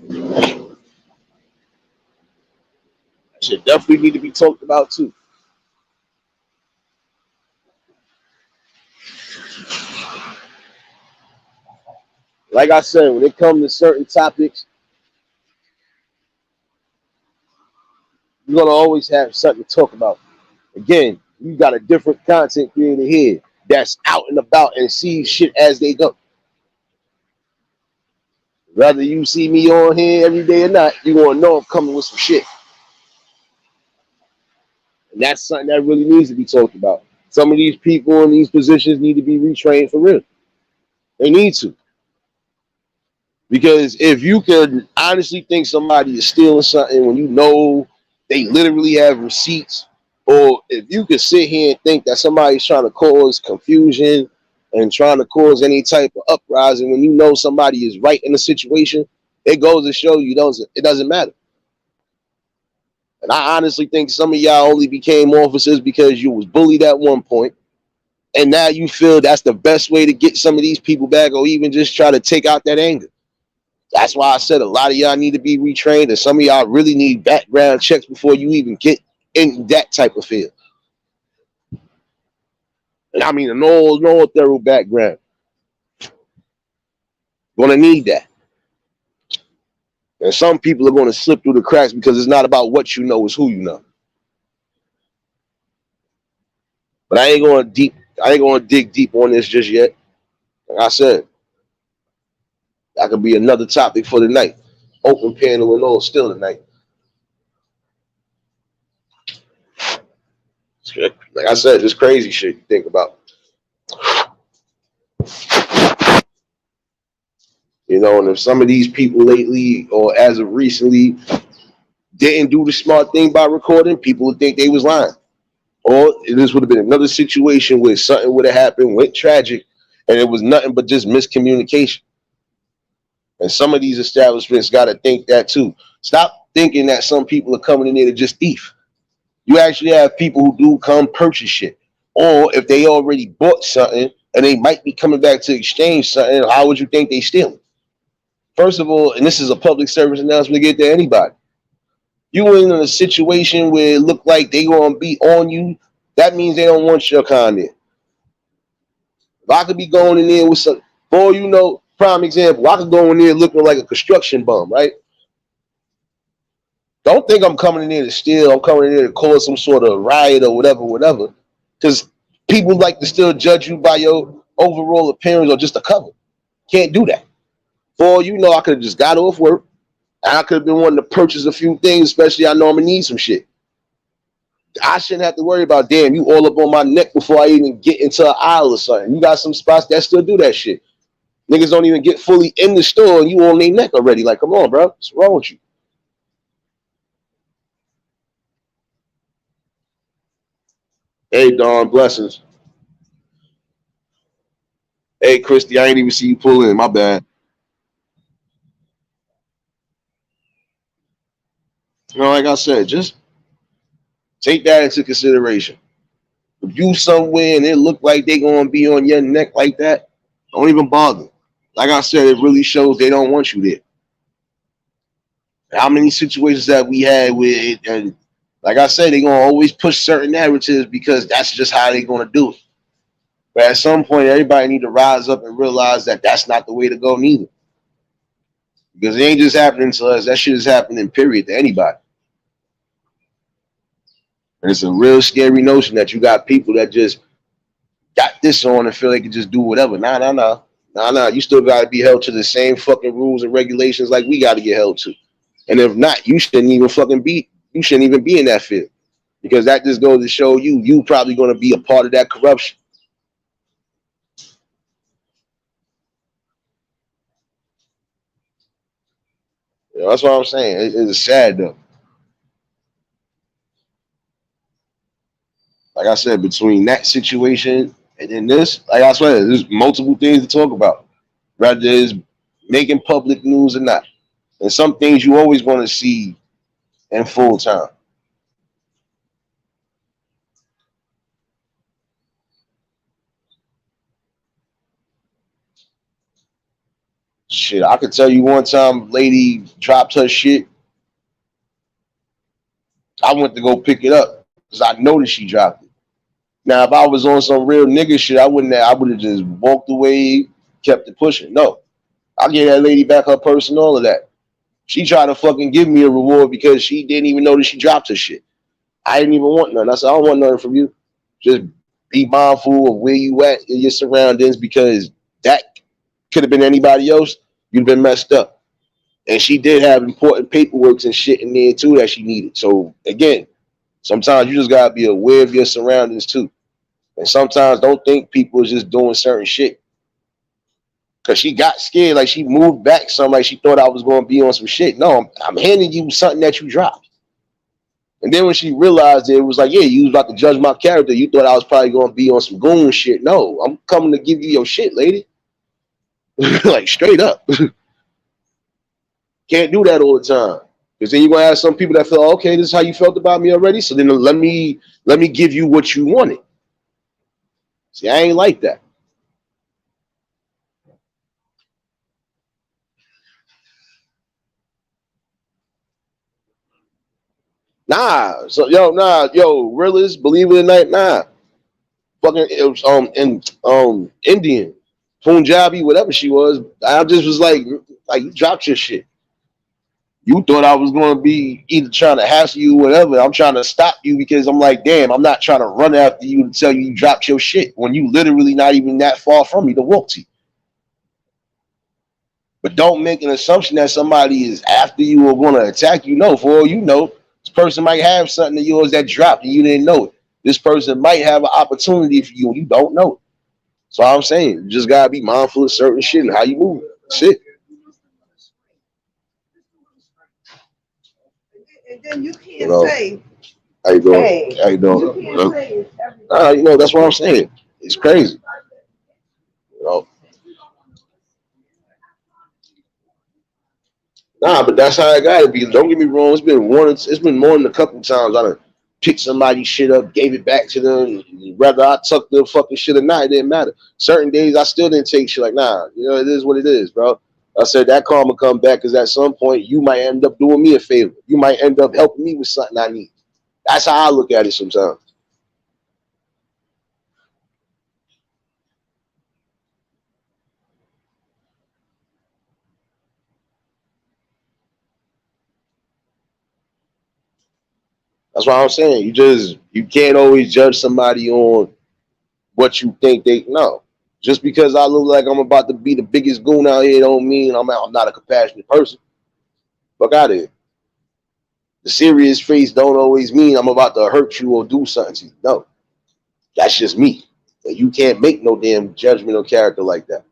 [SPEAKER 1] That shit definitely need to be talked about too. like I said, when it comes to certain topics, you're gonna always have something to talk about. Again, you got a different content creator here that's out and about and sees shit as they go. Whether you see me on here every day or not, you're gonna know I'm coming with some shit. And that's something that really needs to be talked about. Some of these people in these positions need to be retrained for real. They need to. Because if you can honestly think somebody is stealing something when you know they literally have receipts, or if you could sit here and think that somebody's trying to cause confusion and trying to cause any type of uprising when you know somebody is right in the situation, it goes to show you it doesn't matter. And I honestly think some of y'all only became officers because you was bullied at one point, and now you feel that's the best way to get some of these people back, or even just try to take out that anger. That's why I said a lot of y'all need to be retrained, and some of y'all really need background checks before you even get in that type of field. And I mean, no thorough background. Gonna need that. And some people are gonna slip through the cracks because it's not about what you know, it's who you know. But I ain't gonna dig deep on this just yet. Like I said, that could be another topic for the night. Open panel and all still tonight. Like I said, just crazy shit you think about. You know, and if some of these people lately or as of recently didn't do the smart thing by recording, people would think they was lying. Or this would have been another situation where something would have happened, went tragic, and it was nothing but just miscommunication. And some of these establishments got to think that too. Stop thinking that some people are coming in there to just thief. You actually have people who do come purchase shit. Or if they already bought something and they might be coming back to exchange something, how would you think they stealing? First of all, and this is a public service announcement to get to anybody. You in a situation where it look like they gonna be on you, that means they don't want your content. If I could be going in there with some, boy, you know, prime example, I could go in there looking like a construction bum, right? Don't think I'm coming in there to steal. I'm coming in there to cause some sort of riot or whatever. Because people like to still judge you by your overall appearance or just a cover. Can't do that. For all you know, I could have just got off work. And I could have been wanting to purchase a few things, especially I know I'm going to need some shit. I shouldn't have to worry about, damn, you all up on my neck before I even get into an aisle or something. You got some spots that still do that shit. Niggas don't even get fully in the store and you on their neck already. Like, come on, bro. What's wrong with you? Hey, Dawn, blessings. Hey, Christy, I ain't even see you pull in. My bad. You know, like I said, just take that into consideration. If you somewhere and it look like they gonna be on your neck like that, don't even bother. Like I said, it really shows they don't want you there. How many situations that we had with it, and like I said, they gonna always push certain narratives because that's just how they gonna do it. But at some point, everybody need to rise up and realize that that's not the way to go neither. Because it ain't just happening to us. That shit is happening, period, to anybody. And it's a real scary notion that you got people that just got this on and feel they can just do whatever. Nah. You still got to be held to the same fucking rules and regulations like we got to get held to. And if not, you shouldn't even be in that field. Because that just goes to show you probably going to be a part of that corruption. You know, that's what I'm saying. It's sad though. Like I said, between that situation and then this, like I swear, there's multiple things to talk about. Whether it's making public news or not. And some things you always want to see in full time. Shit, I could tell you one time, lady dropped her shit. I went to go pick it up because I noticed she dropped it. Now, if I was on some real nigga shit, I would have just walked away, kept it pushing. No, I gave that lady back her purse and all of that. She tried to fucking give me a reward because she didn't even know that she dropped her shit. I didn't even want none. I said, I don't want nothing from you. Just be mindful of where you at in your surroundings because that could have been anybody else. You'd been messed up. And she did have important paperwork and shit in there too that she needed. So again, sometimes you just gotta be aware of your surroundings too. And sometimes don't think people is just doing certain shit. Cause she got scared, like she moved back some, like she thought I was gonna be on some shit. No, I'm handing you something that you dropped. And then when she realized it was like, yeah, you was about to judge my character. You thought I was probably gonna be on some goon shit. No, I'm coming to give you your shit, lady. Like straight up. Can't do that all the time. Because then you're gonna have some people that feel, okay, this is how you felt about me already. So then let me give you what you wanted. See, I ain't like that. Nah. So yo, realist, believe it or not, nah. Fucking it was in Indian, Punjabi, whatever she was. I just was like you dropped your shit. You thought I was going to be either trying to hassle you or whatever. I'm trying to stop you because I'm like, damn, I'm not trying to run after you to tell you dropped your shit when you literally not even that far from me to walk to you. But don't make an assumption that somebody is after you or going to attack you. No, for all you know, this person might have something of yours that dropped and you didn't know it. This person might have an opportunity for you and you don't know it. So I'm saying, you just gotta be mindful of certain shit and how you move. Shit.
[SPEAKER 2] And then you can't say,
[SPEAKER 1] how you doing?
[SPEAKER 2] hey,
[SPEAKER 1] How you doing?
[SPEAKER 2] you can't say
[SPEAKER 1] That's what I'm saying. It's crazy. You know. Nah, but that's how it gotta be. Don't get me wrong. It's been more than a couple times. I done picked somebody's shit up, gave it back to them. Whether I took the fucking shit or not, it didn't matter. Certain days I still didn't take shit. Like, nah, it is what it is, bro. I said that karma come back because at some point you might end up doing me a favor. You might end up helping me with something I need. That's how I look at it sometimes. That's what I'm saying. You can't always judge somebody on what you think they know. Just because I look like I'm about to be the biggest goon out here don't mean I'm not a compassionate person. Fuck out of here. The serious face don't always mean I'm about to hurt you or do something to you. No, that's just me. And you can't make no damn judgment or character like that.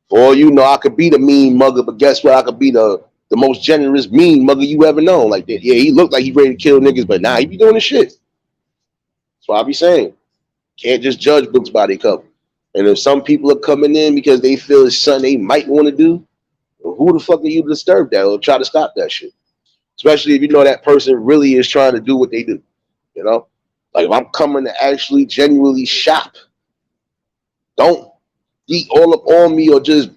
[SPEAKER 1] For all you know, I could be the mean mugger, but guess what? I could be the most generous mean mugger you ever known. Like that. Yeah, he looked like he ready to kill niggas, but nah, he be doing the shit. That's what I be saying. Can't just judge books by their cover. And if some people are coming in because they feel it's something they might want to do, well, who the fuck are you to disturb that or try to stop that shit? Especially if you know that person really is trying to do what they do. You know? Like if I'm coming to actually genuinely shop, don't be all up on me or just,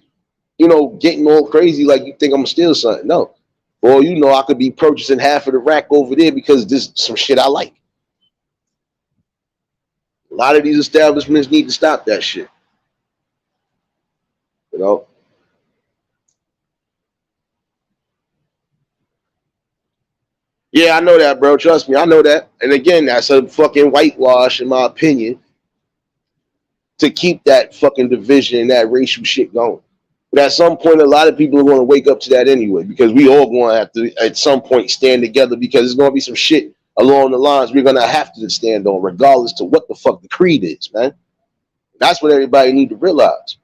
[SPEAKER 1] getting all crazy like you think I'm gonna steal something. No. Or I could be purchasing half of the rack over there because this is some shit I like. A lot of these establishments need to stop that shit. You know? Yeah, I know that, bro. Trust me, I know that. And again, that's a fucking whitewash, in my opinion, to keep that fucking division and that racial shit going. But at some point, a lot of people are going to wake up to that anyway, because we all going to have to, at some point, stand together because there's going to be some shit along the lines we're going to have to stand on, regardless to what the fuck the creed is, man. That's what everybody need to realize.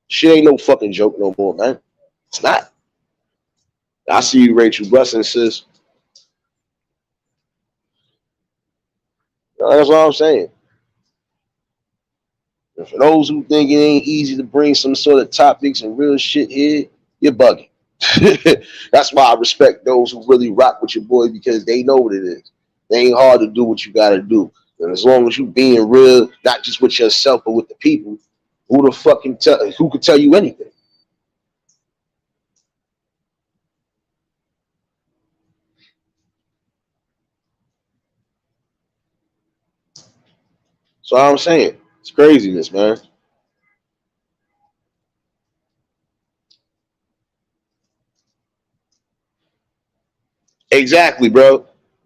[SPEAKER 1] Shit ain't no fucking joke no more, man. It's not. I see you, Rachel. Blessings, sis. That's what I'm saying. And for those who think it ain't easy to bring some sort of topics and real shit here, you're bugging. That's why I respect those who really rock with your boy because they know what it is. They ain't hard to do what you gotta do. And as long as you being real, not just with yourself but with the people, who can tell you anything? So I'm saying, it's craziness, man. Exactly, bro.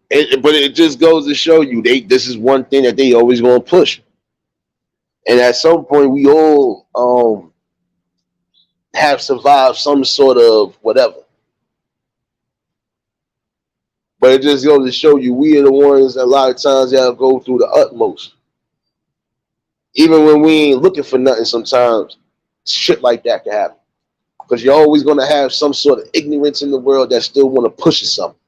[SPEAKER 1] But it just goes to show you this is one thing that they always gonna push. And at some point, we all have survived some sort of whatever. But it just goes to show you we are the ones that a lot of times that go through the utmost. Even when we ain't looking for nothing, sometimes shit like that can happen. Because you're always going to have some sort of ignorance in the world that still want to push something.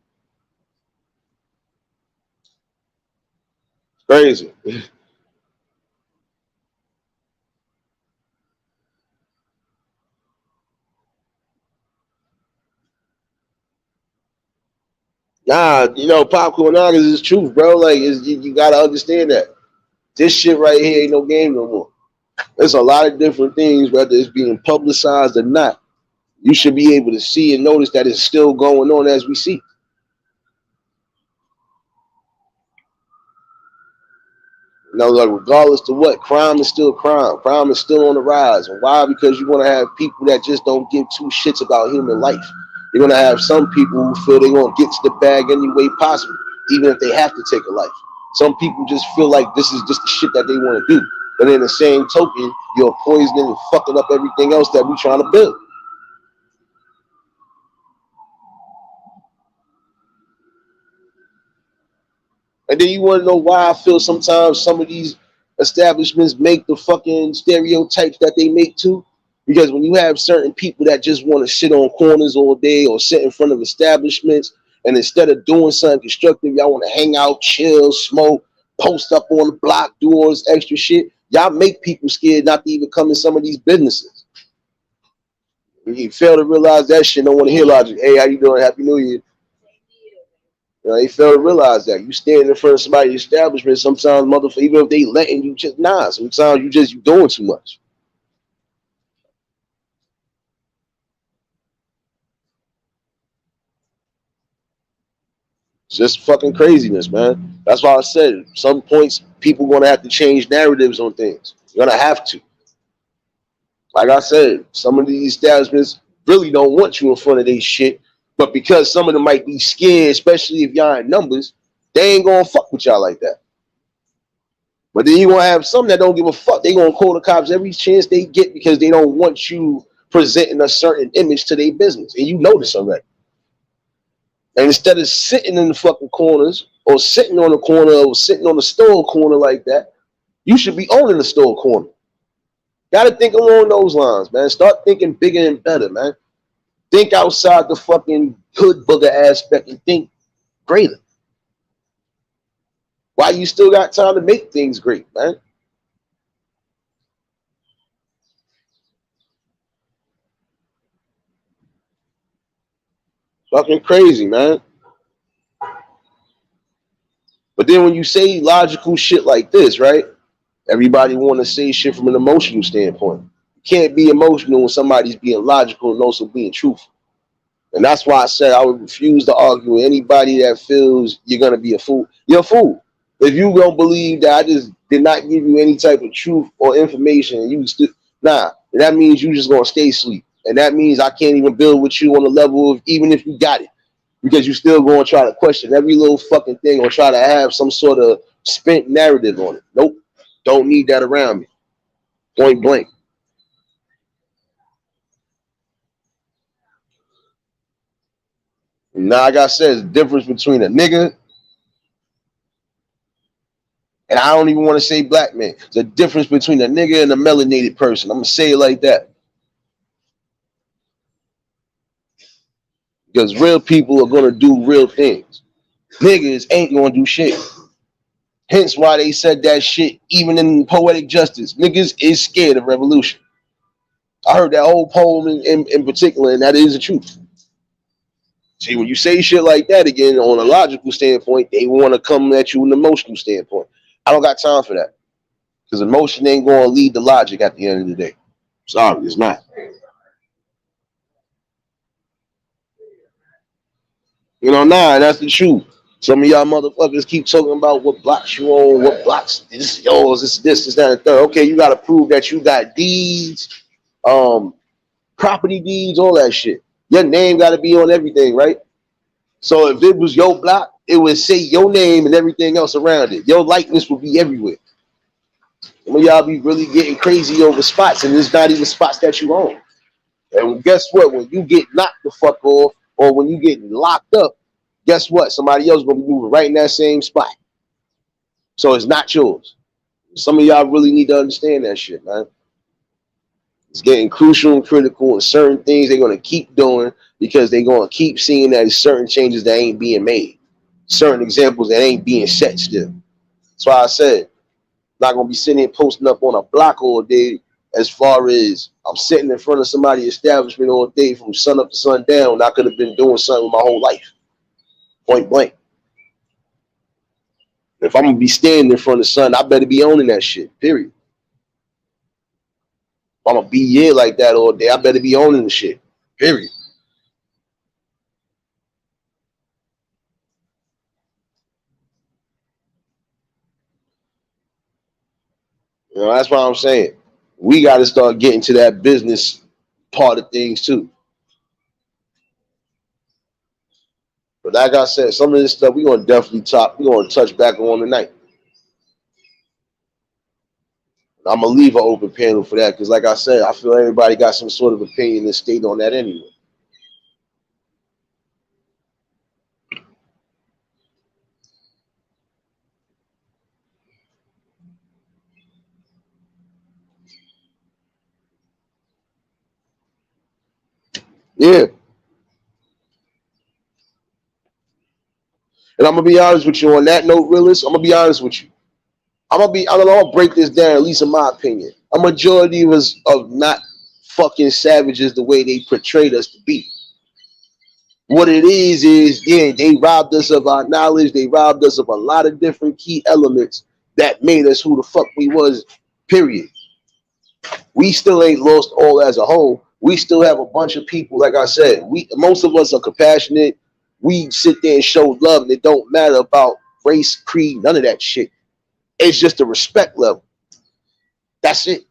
[SPEAKER 1] Crazy. Nah, popcorn knockers is truth, bro. Like, you got to understand that. This shit right here ain't no game no more. There's a lot of different things, whether it's being publicized or not. You should be able to see and notice that it's still going on as we see. Like regardless to what, crime is still crime. Crime is still on the rise. And why? Because you're going to have people that just don't give two shits about human life. You're going to have some people who feel they're going to get to the bag any way possible, even if they have to take a life. Some people just feel like this is just the shit that they want to do. But in the same token, you're poisoning and fucking up everything else that we're trying to build. And then you want to know why I feel sometimes some of these establishments make the fucking stereotypes that they make too. Because when you have certain people that just want to sit on corners all day or sit in front of establishments, and instead of doing something constructive, y'all want to hang out, chill, smoke, post up on the block, do all this extra shit. Y'all make people scared not to even come in some of these businesses. You fail to realize that shit. Don't want to hear logic. Hey, how you doing? Happy New Year. They fail to realize that you stand in front of somebody's establishment. Sometimes, motherfucker, even if they letting you, just nah. Sometimes you doing too much. It's just fucking craziness, man. That's why I said at some points people gonna have to change narratives on things. You're gonna have to. Like I said, some of these establishments really don't want you in front of their shit, but because some of them might be scared, especially if y'all in numbers, they ain't gonna fuck with y'all like that. But then you gonna have some that don't give a fuck. They gonna call the cops every chance they get because they don't want you presenting a certain image to their business, and you know this already. And instead of sitting in the fucking corners or sitting on the corner or sitting on the store corner like that, you should be owning the store corner. Gotta think along those lines, man. Start thinking bigger and better, man. Think outside the fucking hood booger aspect and think greater. Why you still got time to make things great, man? Fucking crazy, man. But then when you say logical shit like this, right? Everybody want to say shit from an emotional standpoint. You can't be emotional when somebody's being logical and also being truthful. And that's why I said I would refuse to argue with anybody that feels you're gonna be a fool. You're a fool. If you don't believe that I just did not give you any type of truth or information, you still that means you just gonna stay asleep. And that means I can't even build with you on the level of even if you got it. Because you still gonna try to question every little fucking thing or try to have some sort of spent narrative on it. Nope. Don't need that around me. Point blank. Now, like I said, the difference between a nigga and I don't even want to say black man. The difference between a nigga and a melanated person. I'm gonna say it like that. Because real people are gonna do real things. Niggas ain't gonna do shit. Hence why they said that shit even in Poetic Justice. Niggas is scared of revolution. I heard that whole poem in particular, and that is the truth. See, when you say shit like that again, on a logical standpoint, they want to come at you in an emotional standpoint. I don't got time for that. Because emotion ain't going to lead to logic at the end of the day. Sorry, it's not. That's the truth. Some of y'all motherfuckers keep talking about what blocks you own, what blocks this yours, this, that, and third. Okay, you got to prove that you got deeds, property deeds, all that shit. Your name got to be on everything, right? So if it was your block, it would say your name and everything else around it. Your likeness would be everywhere. Some of y'all be really getting crazy over spots, and it's not even spots that you own. And guess what? When you get knocked the fuck off, or when you get locked up, guess what? Somebody else gonna be moving right in that same spot. So it's not yours. Some of y'all really need to understand that shit, man. It's getting crucial and critical, and certain things they're gonna keep doing because they're gonna keep seeing that there's certain changes that ain't being made, certain examples that ain't being set still. That's why I said, not gonna be sitting here posting up on a block all day. As far as I'm sitting in front of somebody's establishment all day from sun up to sundown, I could have been doing something my whole life, point blank. If I'm gonna be standing in front of the sun, I better be owning that shit. Period. If I'm gonna be here like that all day, I better be owning the shit. Period. You know, that's what I'm saying. We got to start getting to that business part of things too. But like I said, some of this stuff we're gonna definitely touch back on tonight. I'm gonna leave an open panel for that because, like I said, I feel everybody got some sort of opinion and state on that anyway. Yeah, and I'm gonna be honest with you on that note, realist. I'm gonna be honest with you. I don't know, I'll break this down, at least in my opinion. A majority of us are not fucking savages the way they portrayed us to be. What it is, yeah, they robbed us of our knowledge. They robbed us of a lot of different key elements that made us who the fuck we was, period. We still ain't lost all as a whole. We still have a bunch of people, like I said, most of us are compassionate. We sit there and show love, and it don't matter about race, creed, none of that shit. It's just a respect level. That's it.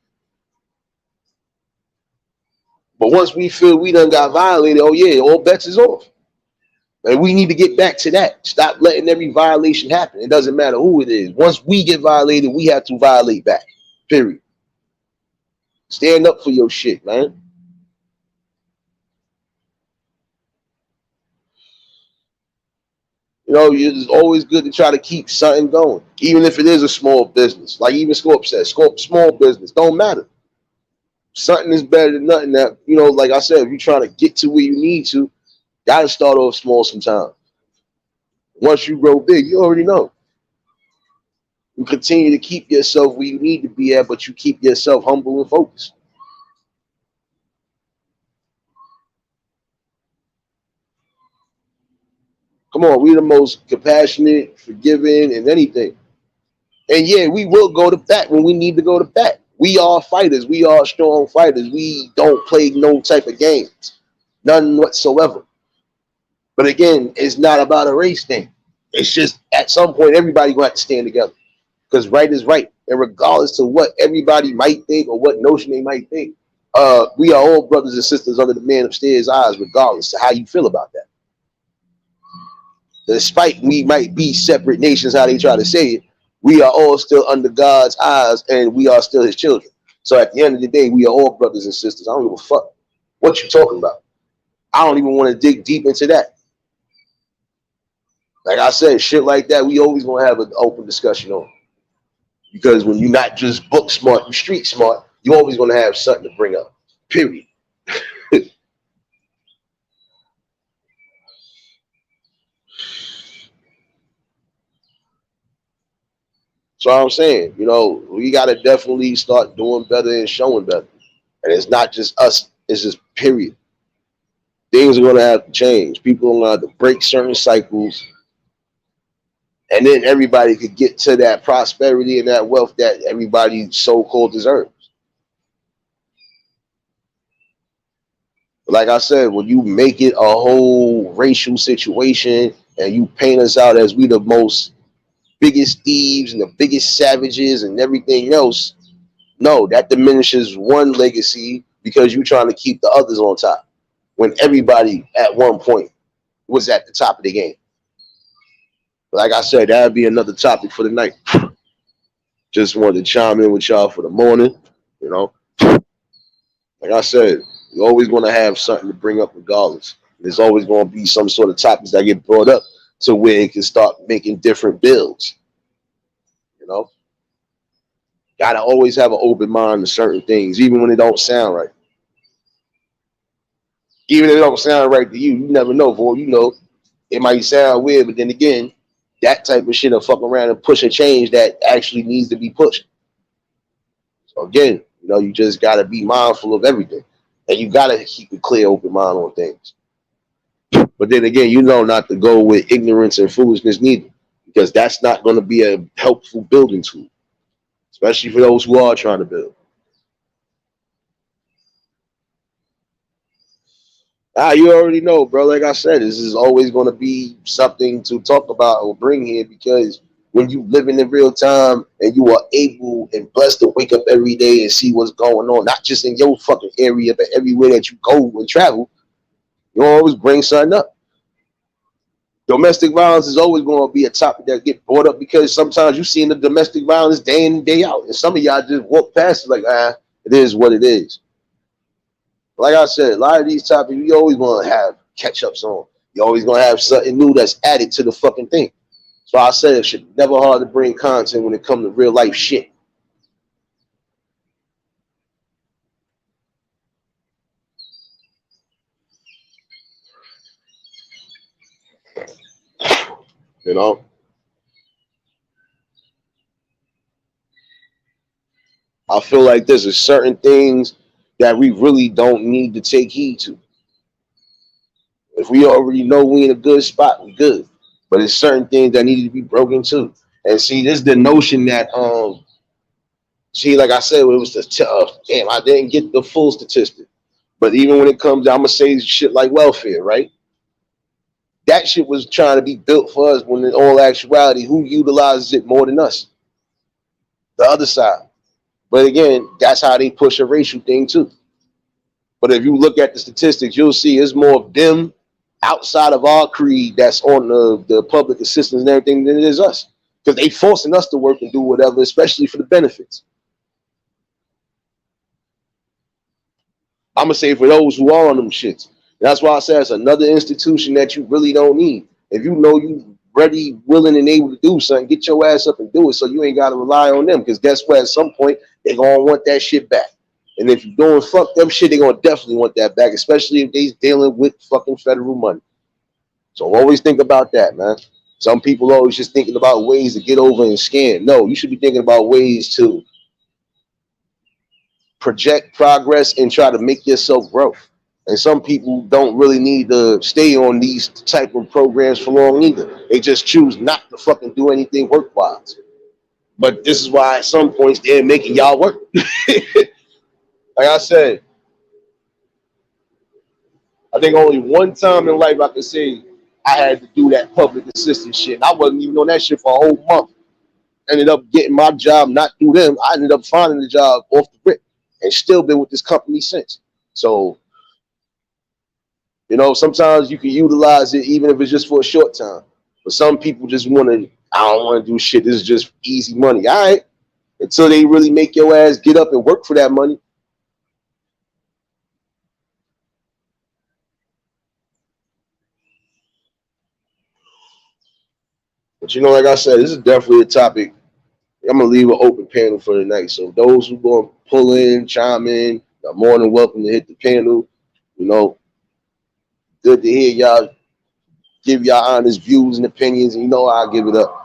[SPEAKER 1] But once we feel we done got violated, oh yeah, all bets is off. And we need to get back to that. Stop letting every violation happen. It doesn't matter who it is. Once we get violated, we have to violate back. Period. Stand up for your shit, man. You know, it's always good to try to keep something going, even if it is a small business. Like even Scorp said, small business, don't matter. Something is better than nothing. That, you know, like I said, if you're trying to get to where you need to, gotta start off small sometimes. Once you grow big, you already know. You continue to keep yourself where you need to be at, but you keep yourself humble and focused. Come on, we're the most compassionate, forgiving, and anything. And yeah, we will go to bat when we need to go to bat. We are fighters. We are strong fighters. We don't play no type of games, none whatsoever. But again, it's not about a race thing. It's just at some point everybody gonna have to stand together because right is right, and regardless of what everybody might think or what notion they might think, we are all brothers and sisters under the man upstairs eyes, regardless of how you feel about that. Despite we might be separate nations, how they try to say it, we are all still under God's eyes, and we are still His children. So at the end of the day, we are all brothers and sisters. I don't give a fuck what you talking about. I don't even want to dig deep into that. Like I said, shit like that, we always gonna have an open discussion on. Because when you're not just book smart, you're street smart, you're always gonna have something to bring up. Period. So I'm saying, you know, we gotta definitely start doing better and showing better. And it's not just us, it's just period. Things are gonna have to change. People are gonna have to break certain cycles. And then everybody could get to that prosperity and that wealth that everybody so-called deserves. But like I said, when you make it a whole racial situation and you paint us out as we the most biggest thieves and the biggest savages and everything else, no, that diminishes one legacy because you're trying to keep the others on top. When everybody at one point was at the top of the game. Like I said, that'd be another topic for the night. Just wanted to chime in with y'all for the morning. You know, like I said, you're always going to have something to bring up regardless. There's always going to be some sort of topics that get brought up to where it can start making different builds. You know, gotta always have an open mind to certain things, even when it don't sound right. Even if it don't sound right to you, you never know, boy. You know, it might sound weird, but then again, that type of shit will fuck around and push a change that actually needs to be pushed. So again, you know, you just gotta be mindful of everything, and you gotta keep a clear, open mind on things. But then again, you know not to go with ignorance and foolishness neither, because that's not going to be a helpful building tool, especially for those who are trying to build. You already know, bro. Like I said, this is always going to be something to talk about or bring here because when you live in real time and you are able and blessed to wake up every day and see what's going on, not just in your fucking area, but everywhere that you go and travel, you always bring something up. Domestic violence is always going to be a topic that get brought up because sometimes you see the domestic violence day in and day out, and some of y'all just walk past it like, it is what it is. Like I said, a lot of these topics you always going to have catch-ups on. You're always going to have something new that's added to the fucking thing. So I said it should never hard to bring content when it comes to real life shit. You know? I feel like there's certain things that we really don't need to take heed to. If we already know we in a good spot, we good. But it's certain things that need to be broken too. And see, this is the notion that like I said, it was the damn, I didn't get the full statistic. But even when it comes, I'm gonna say shit like welfare, right? That shit was trying to be built for us when in all actuality, who utilizes it more than us? The other side. But again, that's how they push a racial thing too. But if you look at the statistics, you'll see it's more of them outside of our creed that's on the public assistance and everything than it is us. Because they forcing us to work and do whatever, especially for the benefits. I'm going to say for those who are on them shits. That's why I say it's another institution that you really don't need. If you know you ready, willing, and able to do something, get your ass up and do it so you ain't got to rely on them. Because guess what? At some point, they're going to want that shit back. And if you're doing fucked up shit, they're going to definitely want that back, especially if they're dealing with fucking federal money. So always think about that, man. Some people always just thinking about ways to get over and scam. No, you should be thinking about ways to project progress and try to make yourself grow. And some people don't really need to stay on these type of programs for long either. They just choose not to fucking do anything work-wise. But this is why at some points they're making y'all work. Like I said, I think only one time in life I could say I had to do that public assistance shit. And I wasn't even on that shit for a whole month. Ended up getting my job not through them. I ended up finding the job off the rip and still been with this company since. So, you know, sometimes you can utilize it even if it's just for a short time. But some people just want to, I don't want to do shit. This is just easy money. All right. Until they really make your ass get up and work for that money. But you know, like I said, this is definitely a topic. I'm gonna leave an open panel for the night. So those who gonna pull in, chime in, are more than welcome to hit the panel. You know, good to hear y'all give y'all honest views and opinions. And you know, I'll give it up.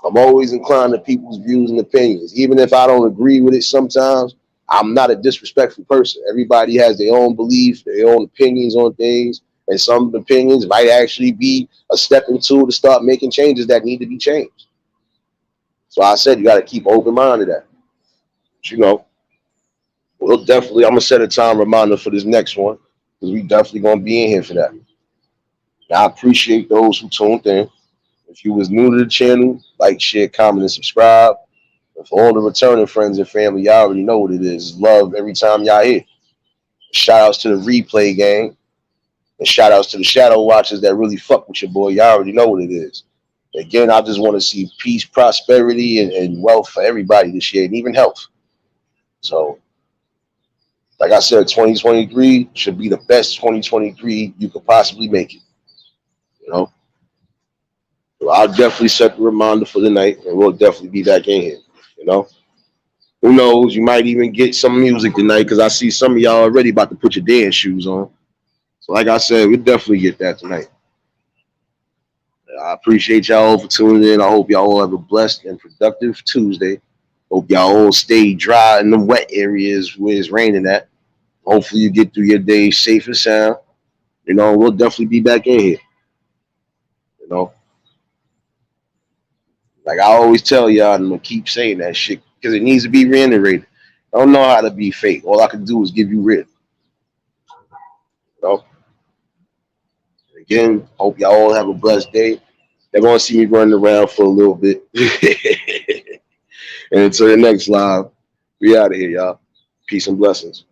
[SPEAKER 1] I'm always inclined to people's views and opinions, even if I don't agree with it. Sometimes I'm not a disrespectful person. Everybody has their own belief, their own opinions on things. And some opinions might actually be a stepping tool to start making changes that need to be changed. So I said you got to keep an open mind to that. But, you know, we'll definitely, I'm going to set a time reminder for this next one because we definitely going to be in here for that. Now, I appreciate those who tuned in. If you was new to the channel, like, share, comment, and subscribe. And for all the returning friends and family, y'all already know what it is. Love every time y'all here. Shout outs to the replay gang. And shout outs to the shadow watchers that really fuck with your boy. Y'all already know what it is. Again, I just want to see peace, prosperity, and wealth for everybody this year, and even health. So, like I said, 2023 should be the best 2023 you could possibly make it. You know, so I'll definitely set the reminder for the night, and we'll definitely be back in here. You know, who knows? You might even get some music tonight because I see some of y'all already about to put your dance shoes on. So, like I said, we'll definitely get that tonight. I appreciate y'all for tuning in. I hope y'all all have a blessed and productive Tuesday. Hope y'all all stay dry in the wet areas where it's raining at. Hopefully you get through your day safe and sound. You know, we'll definitely be back in here. You know, like I always tell y'all, and I'm gonna keep saying that shit because it needs to be reiterated. I don't know how to be fake. All I can do is give you written. You know. Again, hope y'all all have a blessed day. They're gonna see me running around for a little bit. And until the next live, we out of here, y'all. Peace and blessings.